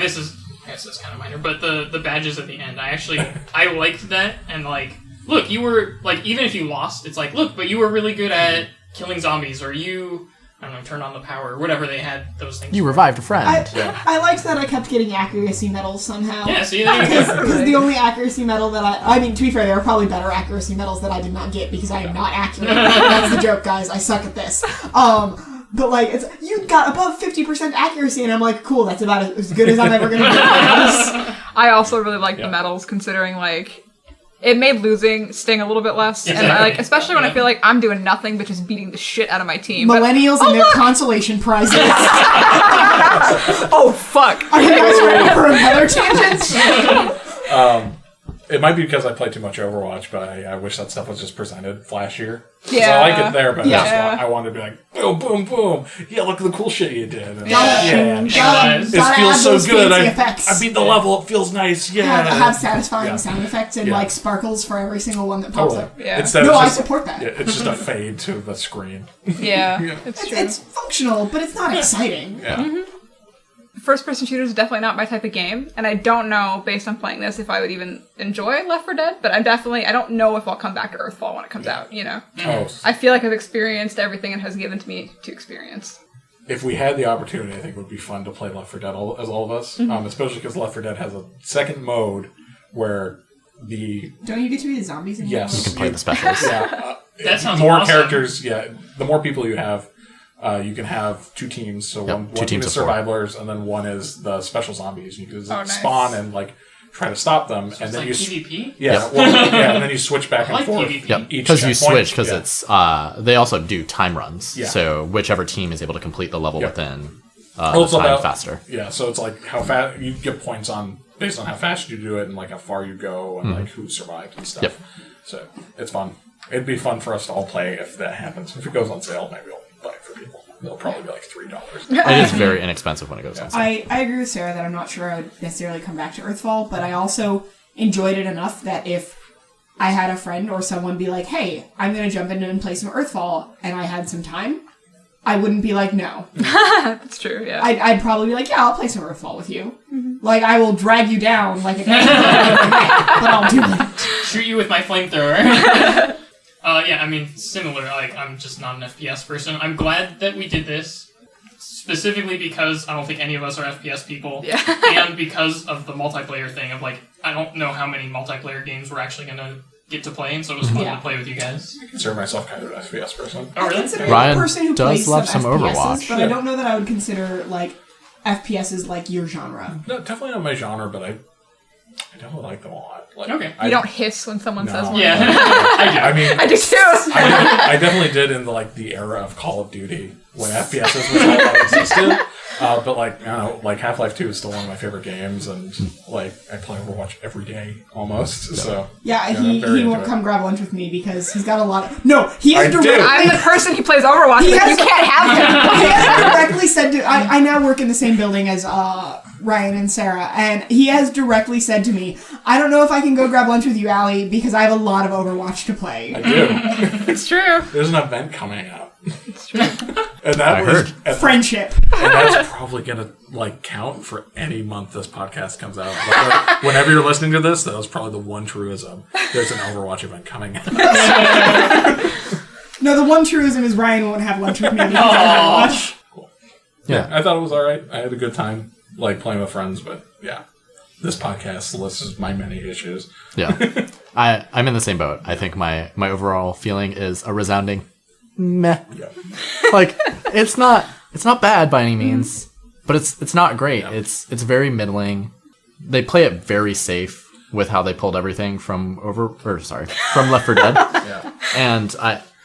S4: this is, I guess it's kind of minor, but the badges at the end. I liked that, and like, look, you were, like, even if you lost, it's like, look, but you were really good at killing zombies, or you, I don't know, turn on the power, or whatever they had those things.
S5: You revived a friend.
S1: I liked that I kept getting accuracy medals somehow.
S4: Yeah, see, there you go.
S1: Because the only accuracy medal that I mean, to be fair, there are probably better accuracy medals that I did not get because I am not accurate. That's the joke, guys. I suck at this. But like, it's, you got above 50% accuracy, and I'm like, cool, that's about as good as I'm ever going to get.
S2: I also really like the medals, considering like it made losing sting a little bit less, and I, like, especially when I feel like I'm doing nothing but just beating the shit out of my team.
S1: Millennials and their consolation prizes.
S2: Oh fuck!
S1: Are you guys ready for another tangent?
S3: It might be because I play too much Overwatch, but I wish that stuff was just presented flashier.
S2: Yeah.
S3: So I like it there, but
S2: Yeah.
S3: I wanted to be like, boom, boom, boom. Yeah, look at the cool shit you did. And
S1: Gotta
S3: it
S1: add
S3: feels so
S1: those
S3: good.
S1: fancy
S3: I
S1: effects.
S3: beat the level. It feels nice. Yeah.
S1: Have satisfying
S3: Yeah.
S1: sound effects and
S3: Yeah.
S1: like sparkles for every single one that pops
S3: Totally.
S1: up.
S2: Yeah.
S3: Instead
S1: No,
S3: it's
S1: I
S3: just,
S1: support that.
S3: Yeah, it's just a fade to the screen.
S2: Yeah, it's true.
S1: It's functional, but it's not exciting.
S3: Yeah.
S2: First-person shooters is definitely not my type of game, and I don't know, based on playing this, if I would even enjoy Left 4 Dead, but I don't know if I'll come back to Earthfall when it comes out, you know?
S3: Oh,
S2: I feel like I've experienced everything it has given to me to experience.
S3: if we had the opportunity, I think it would be fun to play Left 4 Dead as all of us, especially because Left 4 Dead has a second mode where
S1: Don't you get to be the zombies anymore?
S3: Yes.
S5: You can play the specials.
S4: That sounds
S3: more
S4: awesome.
S3: characters. Yeah, the more people you have, you can have 2 teams. So one
S5: two
S3: team
S5: teams
S3: is
S5: of 4.
S3: survivors, and then one is the special zombies. You can
S2: nice.
S3: spawn and like try to stop them,
S4: So
S3: and
S4: it's
S3: then
S4: like
S3: you
S4: PvP?
S3: and then you switch back and
S4: like
S3: forth.
S4: PvP.
S5: Yep,
S3: Each
S5: because you
S3: checkpoint.
S5: switch, because it's they also do time runs.
S3: Yeah.
S5: So whichever team is able to complete the level
S3: Yep.
S5: within
S3: Also
S5: time
S3: about-
S5: faster.
S3: Yeah, so it's like how fast you get points on based on how fast you do it and like how far you go and like who survived and stuff.
S5: Yep.
S3: So it's fun. It'd be fun for us to all play if that happens. If it goes on sale, maybe we'll buy it for people. It'll probably be like $3.
S5: It is very inexpensive when it goes on sale.
S1: I agree with Sarah that I'm not sure I would necessarily come back to Earthfall, but I also enjoyed it enough that if I had a friend or someone be like, hey, I'm going to jump in and play some Earthfall, and I had some time, I wouldn't be like, no.
S2: That's true, yeah.
S1: I'd probably be like, yeah, I'll play some Earthfall with you. Like, I will drag you down like an animal, but I'll do it.
S4: Shoot you with my flamethrower. Yeah, I mean, similar. Like, I'm just not an FPS person. I'm glad that we did this, specifically because I don't think any of us are FPS people, and because of the multiplayer thing of, like, I don't know how many multiplayer games we're actually going to get to play, and so it was fun to play with you guys.
S3: I consider myself kind of an FPS person.
S4: Oh,
S1: I
S4: really?
S1: consider
S5: Ryan
S1: a person who
S5: does
S1: plays
S5: love
S1: some
S5: some
S1: FPSs,
S5: Overwatch.
S1: but I don't know that I would consider, like, FPSs like your genre.
S3: No, definitely not my genre, but I definitely like them a lot. Like,
S4: Okay.
S2: You don't hiss when someone says one.
S4: Yeah, I do.
S3: I mean,
S2: I do too.
S3: I definitely did in the era of Call of Duty when FPSs was all that existed. But like, I don't know, like Half-Life 2 is still one of my favorite games, and like I play Overwatch every day almost. So
S1: Yeah,
S3: I'm
S1: he
S3: very into
S1: won't
S3: it.
S1: come grab lunch with me because he's got a lot of... No, he has
S3: I do.
S1: directly...
S2: I'm the person who plays Overwatch,
S1: He
S2: but
S1: has-
S2: you can't have him.
S1: He has directly said to... I now work in the same building as Ryan and Sarah, and he has directly said to me, I don't know if I can go grab lunch with you, Allie, because I have a lot of Overwatch to play.
S3: I do.
S2: It's true.
S3: There's an event coming up.
S2: It's true.
S3: And that
S5: I
S3: was,
S5: heard.
S1: Friendship.
S3: and that's probably gonna like count for any month this podcast comes out. Like, whenever you're listening to this, that was probably the one truism. There's an Overwatch event coming up.
S1: No, the one truism is Ryan won't have lunch with me because I Overwatch.
S3: Yeah, I thought it was all right. I had a good time, like playing with friends. But yeah, this podcast lists my many issues.
S5: Yeah. I'm in the same boat. I think my overall feeling is a resounding meh.
S3: Yeah.
S5: Like it's not bad by any means, but it's not great.
S3: Yeah.
S5: It's very middling. They play it very safe with how they pulled everything from Left 4 Dead.
S3: Yeah.
S5: And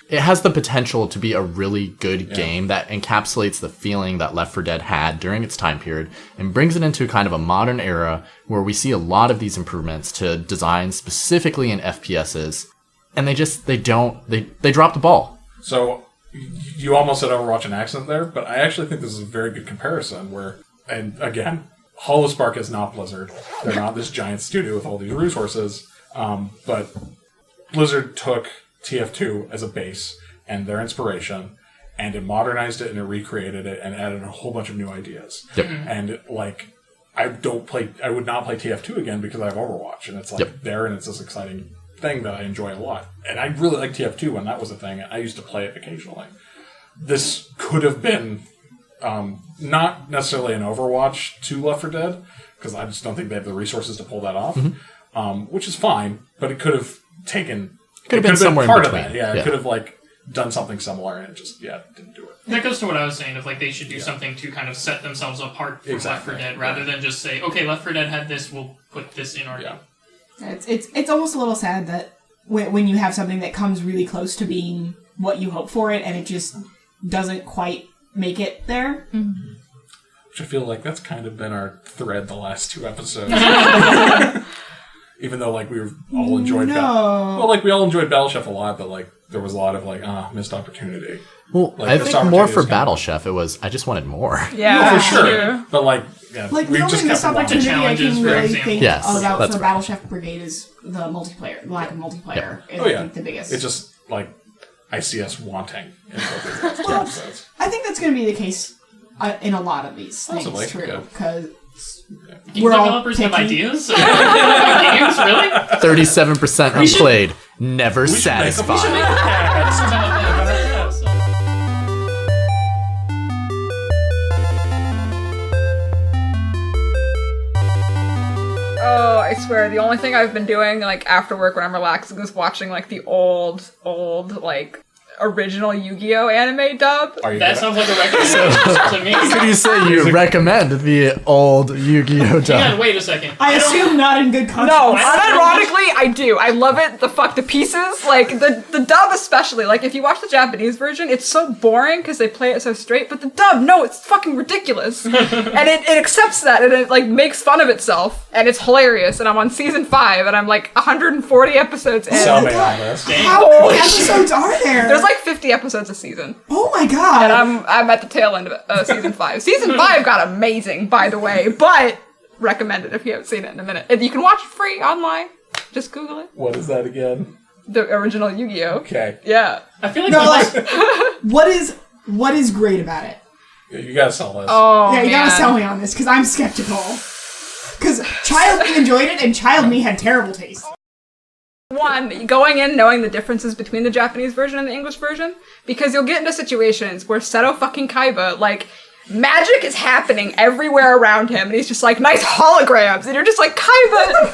S5: it has the potential to be a really good game that encapsulates the feeling that Left 4 Dead had during its time period and brings it into kind of a modern era where we see a lot of these improvements to design specifically in FPSs, and they drop the ball.
S3: So you almost said Overwatch in accident there, but I actually think this is a very good comparison where, and again, Holospark is not Blizzard. They're not this giant studio with all these resources, but Blizzard took TF2 as a base and their inspiration, and it modernized it and it recreated it and added a whole bunch of new ideas.
S5: Yep.
S3: And like, I would not play TF2 again because I have Overwatch, and it's like there, and it's this exciting thing that I enjoy a lot. And I really liked TF2 when that was a thing. I used to play it occasionally. This could have been not necessarily an Overwatch to Left 4 Dead, because I just don't think they have the resources to pull that off, which is fine, but it could have taken...
S5: Could have been somewhere in
S3: part of
S5: between.
S3: that. Yeah, it could have like done something similar, and it just didn't do it.
S4: That goes to what I was saying, of like they should do something to kind of set themselves apart from Left 4 Dead, rather than just say, okay, Left 4 Dead had this, we'll put this in our game.
S1: It's almost a little sad that when you have something that comes really close to being what you hope for it, and it just doesn't quite make it there.
S2: Mm-hmm.
S3: Which I feel like that's kind of been our thread the last 2 episodes. Even though like we all enjoyed we all enjoyed Battleship a lot, but like there was a lot of like missed opportunity.
S5: Well,
S3: Like,
S5: I
S3: missed
S5: think more for
S3: opportunities
S5: Battle Chef, it was I just wanted more.
S2: Yeah,
S3: for sure.
S2: true.
S3: But like
S1: Like,
S3: we
S1: the
S3: just
S1: only missed
S3: kept
S1: opportunity I
S4: challenges,
S1: can
S4: for
S1: really
S4: example.
S1: think
S5: Yes,
S1: about
S5: that's
S1: for
S5: right.
S1: Battle Chef Brigade is the multiplayer, the lack of multiplayer is,
S3: Oh
S1: I
S3: yeah,
S1: think, the biggest.
S3: It's just like I see us wanting in both of those two episodes.
S1: I think that's going to be the case in a lot of these things,
S3: Possibly,
S1: true,
S3: yeah.
S1: because
S4: Game
S1: we're all
S4: developers have
S1: picky.
S4: ideas? Games, really?
S5: 37% unplayed, never satisfied.
S4: We should make a podcast about that. So-
S2: I swear, the only thing I've been doing, like, after work when I'm relaxing is watching, like, the old, like, original Yu-Gi-Oh! Anime dub.
S4: That sounds like a recommendation to me.
S5: Could you say you recommend the old Yu-Gi-Oh! dub?
S4: Hang on, wait a second.
S1: I assume not in good conscience.
S2: No, unironically, I do. I love it the fuck to pieces. Like, the dub especially. Like, if you watch the Japanese version, it's so boring because they play it so straight, but the dub, no, it's fucking ridiculous. And it accepts that, and it, like, makes fun of itself, and it's hilarious, and I'm on season 5, and I'm, like, 140 episodes in.
S3: Sell me on this.
S1: How many episodes are there?
S2: There's, like, 50 episodes a season.
S1: Oh my god.
S2: And I'm at the tail end of season 5. Season 5 got amazing, by the way, but recommend it if you haven't seen it in a minute. And you can watch it free online. Just Google it.
S3: What is that again?
S2: The original Yu-Gi-Oh!
S3: Okay.
S2: Yeah.
S4: I feel like
S1: No, like, what is great about it?
S3: You gotta sell this.
S2: Oh,
S1: Yeah, you gotta
S2: man.
S1: sell me on this, because I'm skeptical. Because Child Me enjoyed it, and Child Me had terrible taste.
S2: One, going in knowing the differences between the Japanese version and the English version, because you'll get into situations where Seto fucking Kaiba, like, magic is happening everywhere around him, and he's just like, nice holograms, and you're just like, Kaiba,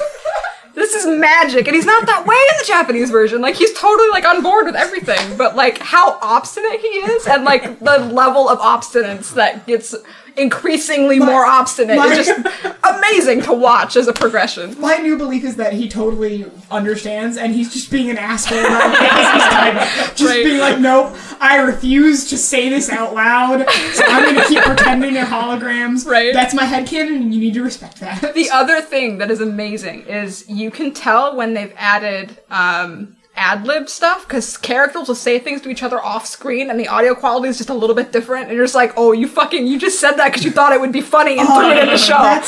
S2: this is magic, and he's not that way in the Japanese version. Like, he's totally, like, on board with everything, but, like, how obstinate he is, and, like, the level of obstinance that gets increasingly more obstinate is just amazing to watch as a progression.
S1: My new belief is that he totally understands, and he's just being an asshole about it because he's Kaiba. Just
S2: Right.
S1: being like, nope, I refuse to say this out loud, so I'm gonna keep pretending they're holograms.
S2: Right.
S1: That's my headcanon, and you need to respect that.
S2: The other thing that is amazing is you can tell when they've added ad-lib stuff, because characters will say things to each other off screen and the audio quality is just a little bit different, and you're just like, oh, you just said that because you thought it would be funny and threw it in the show.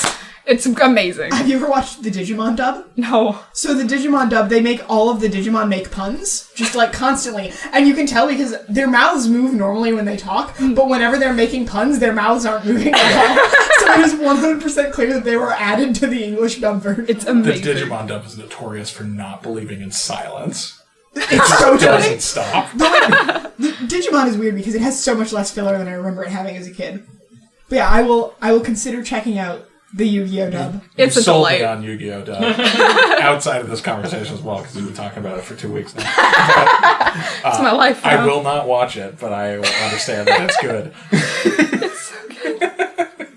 S2: It's amazing.
S1: Have you ever watched the Digimon dub?
S2: No.
S1: So the Digimon dub, they make all of the Digimon make puns, just like constantly. And you can tell because their mouths move normally when they talk, but whenever they're making puns, their mouths aren't moving at all. So it is 100% clear that they were added to the English dub version.
S2: It's
S3: The
S2: amazing.
S3: Digimon dub is notorious for not believing in silence.
S1: It's so
S3: It
S1: funny.
S3: doesn't stop.
S1: The Digimon is weird because it has so much less filler than I remember it having as a kid. But yeah, I will consider checking out the Yu-Gi-Oh! Dub.
S2: It's
S3: You
S2: a
S3: sold
S2: delight.
S3: me on Yu-Gi-Oh! Dub. Outside of this conversation as well, because we've been talking about it for 2 weeks now.
S2: It's my life now.
S3: I will not watch it, but I will understand that it's good.
S2: It's so good.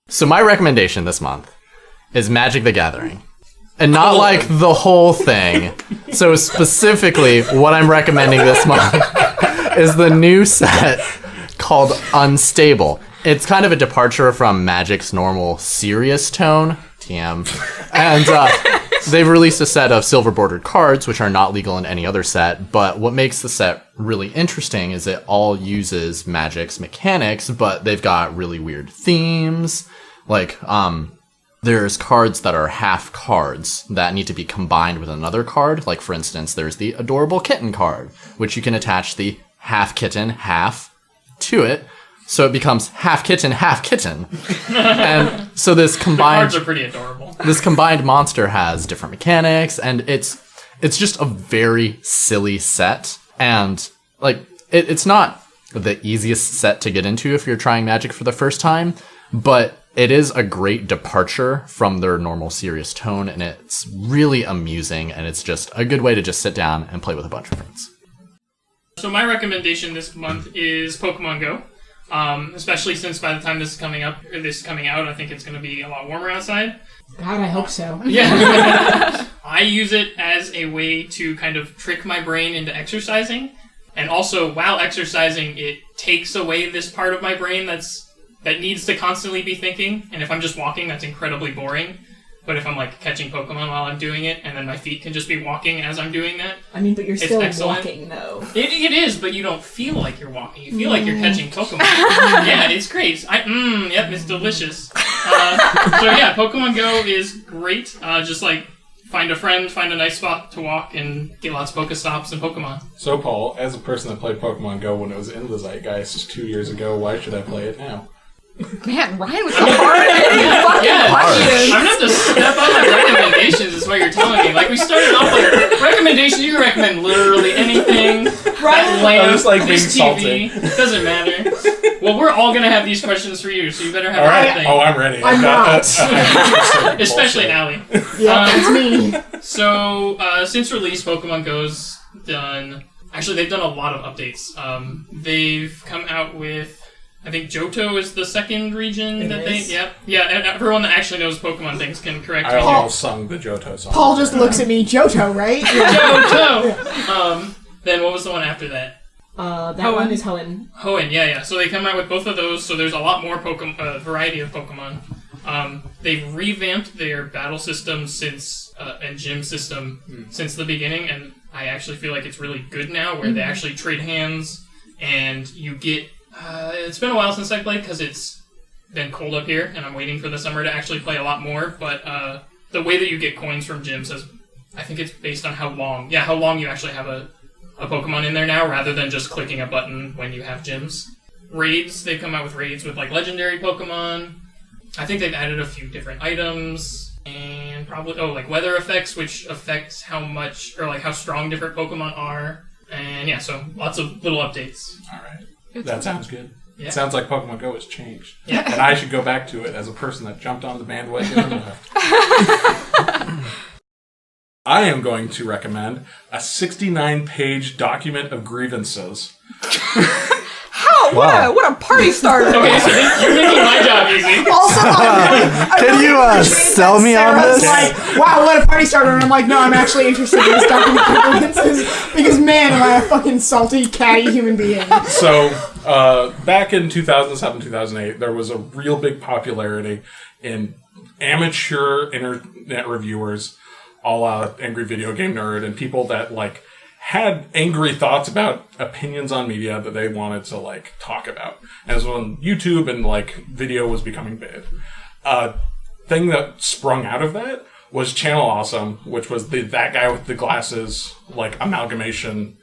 S5: So my recommendation this month is Magic the Gathering. And not like the whole thing. So specifically, what I'm recommending this month is the new set called Unstable. It's kind of a departure from Magic's normal serious tone, TM. And they've released a set of silver bordered cards, which are not legal in any other set. But what makes the set really interesting is it all uses Magic's mechanics, but they've got really weird themes. Like, there's cards that are half cards that need to be combined with another card. Like, for instance, there's the Adorable Kitten card, which you can attach the half kitten, half to it. So it becomes half kitten, half kitten. And so this combined...
S4: cards are pretty adorable.
S5: This combined monster has different mechanics, and it's just a very silly set. And, like, it's not the easiest set to get into if you're trying Magic for the first time, but it is a great departure from their normal serious tone, and it's really amusing, and it's just a good way to just sit down and play with a bunch of friends.
S4: So my recommendation this month is Pokemon Go. Especially since by the time this is coming out, I think it's going to be a lot warmer outside.
S1: God, I hope so.
S4: Yeah. I use it as a way to kind of trick my brain into exercising. And also, while exercising, it takes away this part of my brain that needs to constantly be thinking. And if I'm just walking, that's incredibly boring. But if I'm, like, catching Pokemon while I'm doing it, and then my feet can just be walking as I'm doing that.
S1: I mean, but you're still
S4: excellent.
S1: walking, though.
S4: It is, but you don't feel like you're walking. You feel like you're catching Pokemon. Yeah, it's great. Yep, it's delicious. So yeah, Pokemon Go is great. Just, like, find a friend, find a nice spot to walk, and get lots of Pokestops and Pokemon.
S3: So, Paul, as a person that played Pokemon Go when it was in the zeitgeist 2 years ago, why should I play it now?
S2: Man, Ryan was so hard-hitting fucking questions.
S4: I'm gonna have to step up my recommendations is what you're telling me. Like, we started off with recommendations. You can recommend literally anything. That
S3: I was, like, being
S4: TV. Doesn't matter. Well, we're all gonna have these questions for you, so you better have
S3: All right.
S4: everything.
S3: Oh, I'm ready.
S1: I'm not.
S4: Especially Allie.
S1: Yeah, it's me.
S4: So, since release, Pokemon Go's done... Actually, they've done a lot of updates. They've come out with... I think Johto is the second region that they... Yep. Yeah, and everyone that actually knows Pokemon things can correct me.
S3: I almost sung the Johto song.
S1: Paul just looks at me. Johto, right?
S4: Johto! Then what was the one after that?
S1: That one is Hoenn.
S4: Hoenn, yeah. So they come out with both of those, so there's a lot more variety of Pokemon. They've revamped their battle system and gym system since the beginning, and I actually feel like it's really good now, where they actually trade hands, and you get... it's been a while since I played, because it's been cold up here, and I'm waiting for the summer to actually play a lot more, but the way that you get coins from gyms is... I think it's based on how long you actually have a Pokemon in there now, rather than just clicking a button when you have gyms. Raids, they've come out with raids with, like, legendary Pokemon. I think they've added a few different items, and probably, like weather effects, which affects how much, or like how strong different Pokemon are. And yeah, so lots of little updates.
S3: All right. That sounds good.
S4: Yeah.
S3: It sounds like Pokemon Go has changed.
S4: Yeah.
S3: And I should go back to it as a person that jumped on the bandwagon and left. I am going to recommend a 69-page document of grievances.
S2: Wow. What a party starter!
S4: Okay, so you're making my job easy.
S1: Also,
S6: Can you sell me on
S1: Sarah's
S6: this?
S1: like, wow, what a party starter. And I'm like, no, I'm actually interested in this document of because, man, am I a fucking salty, catty human being.
S3: So, back in 2007, 2008, there was a real big popularity in amateur internet reviewers, a la Angry Video Game Nerd, and people that, like, had angry thoughts about opinions on media that they wanted to, like, talk about. As when YouTube and, like, video was becoming big. Thing that sprung out of that was Channel Awesome, which was that guy with the glasses, like, amalgamation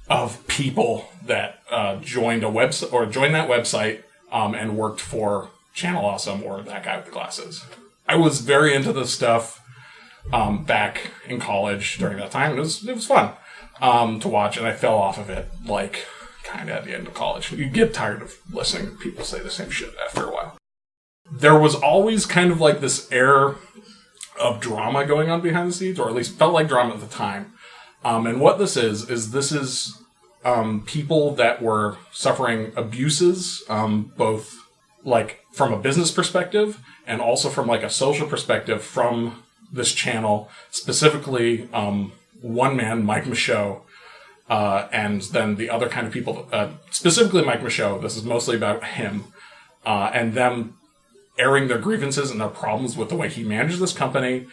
S3: of people that joined that website and worked for Channel Awesome, or that guy with the glasses. I was very into this stuff back in college during that time. It was fun to watch, and I fell off of it, like, kind of at the end of college. You get tired of listening to people say the same shit after a while. There was always kind of like this air of drama going on behind the scenes, or at least felt like drama at the time. And what this is people that were suffering abuses, both like from a business perspective and also from like a social perspective from this channel, specifically one man, Mike Michaud, and then the other kind of people, specifically Mike Michaud. This is mostly about him and them airing their grievances and their problems with the way he managed this company,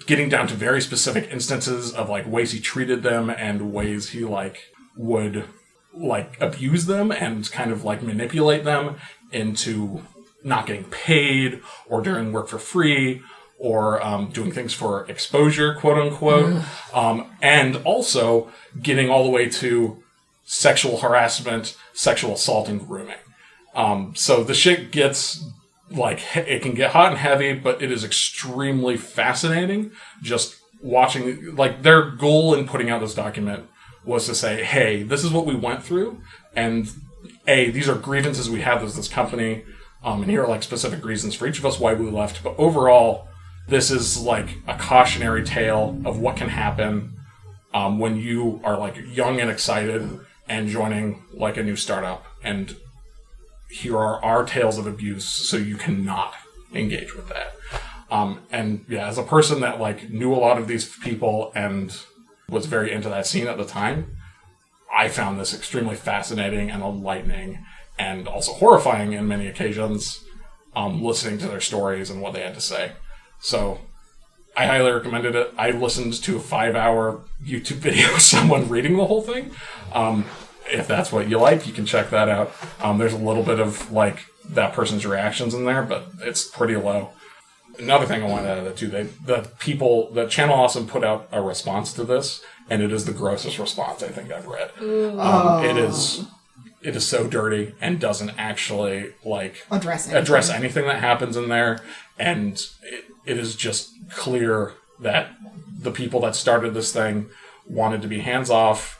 S3: getting down to very specific instances of like ways he treated them and ways he like would like abuse them and kind of like manipulate them into not getting paid or doing work for free or doing things for exposure, quote unquote, and also getting all the way to sexual harassment, sexual assault, and grooming. So the shit gets, like, it can get hot and heavy, but it is extremely fascinating just watching. Like, their goal in putting out this document was to say, hey, this is what we went through, and these are grievances we have as this company, and here are, like, specific reasons for each of us why we left, but overall, this is, like, a cautionary tale of what can happen when you are, like, young and excited and joining, like, a new startup. And here are our tales of abuse, so you cannot engage with that. And, yeah, as a person that, like, knew a lot of these people and was very into that scene at the time, I found this extremely fascinating and enlightening and also horrifying in many occasions, listening to their stories and what they had to say. So, I highly recommended it. I listened to a 5-hour YouTube video of someone reading the whole thing. If that's what you like, you can check that out. There's a little bit of, like, that person's reactions in there, but it's pretty low. Another thing I wanted to add too, the Channel Awesome put out a response to this, and it is the grossest response I think I've read. It is so dirty and doesn't actually, like, address anything that happens in there, and it is just clear that the people that started this thing wanted to be hands-off,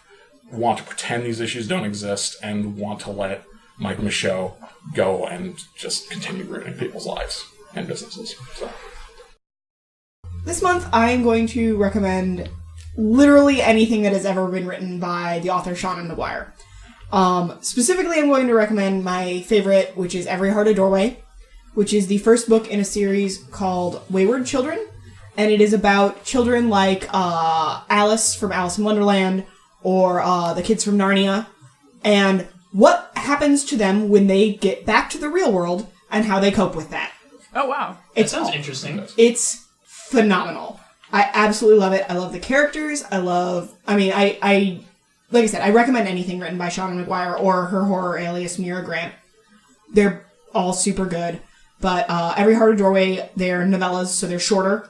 S3: want to pretend these issues don't exist, and want to let Mike Michaud go and just continue ruining people's lives and businesses. So.
S1: This month, I am going to recommend literally anything that has ever been written by the author Seanan McGuire. Specifically, I'm going to recommend my favorite, which is Every Heart a Doorway, which is the first book in a series called Wayward Children, and it is about children like Alice from Alice in Wonderland, or the kids from Narnia, and what happens to them when they get back to the real world, and how they cope with that.
S2: Oh, wow.
S4: It sounds interesting.
S1: It's phenomenal. I absolutely love it. I love the characters. I like I said, I recommend anything written by Seanan McGuire or her horror alias Mira Grant. They're all super good. But Every Heart a Doorway, they're novellas, so they're shorter.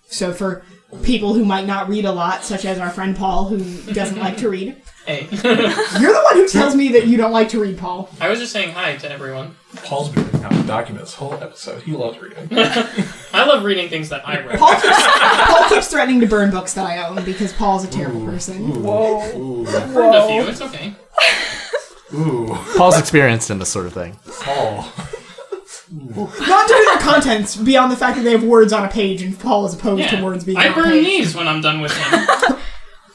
S1: So for people who might not read a lot, such as our friend Paul, who doesn't like to read.
S4: Hey.
S1: You're the one who tells me that you don't like to read, Paul.
S4: I was just saying hi to everyone.
S3: Paul's been reading out the document this whole episode. He loves reading.
S4: I love reading things that I read.
S1: Paul keeps threatening to burn books that I own because Paul's a terrible person.
S2: Whoa.
S4: I've burned a few. It's okay.
S3: Ooh.
S5: Paul's experienced in this sort of thing.
S3: Paul.
S1: Not doing their contents beyond the fact that they have words on a page and Paul is opposed to words being on a page.
S4: I burn these when I'm done with them.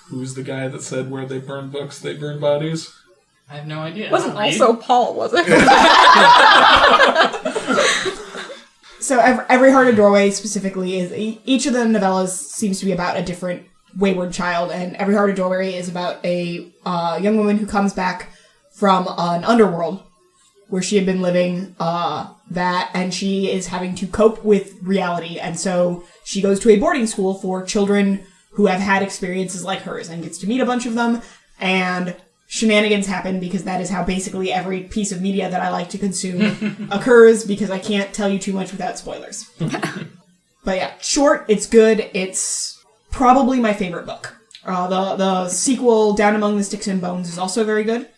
S3: Who's the guy that said where they burn books, they burn bodies?
S4: I have no idea.
S2: Wasn't also Paul, was it?
S1: So Every Heart a Doorway specifically is each of the novellas seems to be about a different wayward child, and Every Heart a Doorway is about a young woman who comes back from an underworld where she had been living and she is having to cope with reality, and so she goes to a boarding school for children who have had experiences like hers and gets to meet a bunch of them, and shenanigans happen because that is how basically every piece of media that I like to consume occurs, because I can't tell you too much without spoilers. But yeah, short, it's good, it's probably my favorite book. The sequel, Down Among the Sticks and Bones, is also very good.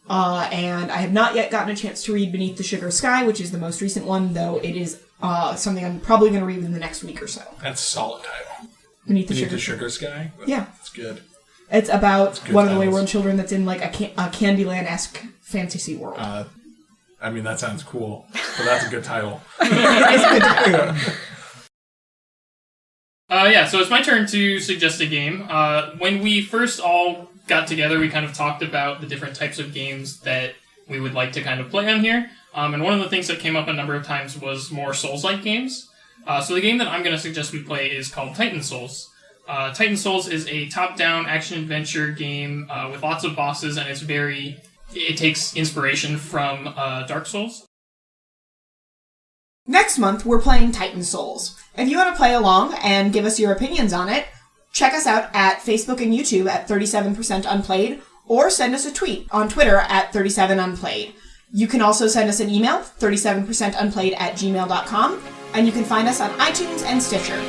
S1: And I have not yet gotten a chance to read Beneath the Sugar Sky, which is the most recent one, though it is something I'm probably going to read in the next week or so.
S3: That's a solid title.
S1: Beneath the
S3: Sugar Sky?
S1: Yeah.
S3: That's good.
S1: It's about one of the
S3: titles.
S1: wayward children that's in like a Candyland-esque fantasy world.
S3: I mean, that sounds cool, but that's a good title.
S1: It is a good title.
S4: So it's my turn to suggest a game. When we first all got together, we kind of talked about the different types of games that we would like to kind of play on here. And one of the things that came up a number of times was more Souls-like games. So the game that I'm going to suggest we play is called Titan Souls. Titan Souls is a top-down action-adventure game with lots of bosses, and it takes inspiration from Dark Souls.
S1: Next month, we're playing Titan Souls. If you want to play along and give us your opinions on it, check us out at Facebook and YouTube at 37% Unplayed, or send us a tweet on Twitter at 37Unplayed. You can also send us an email, 37percentunplayed@gmail.com, and you can find us on iTunes and Stitcher.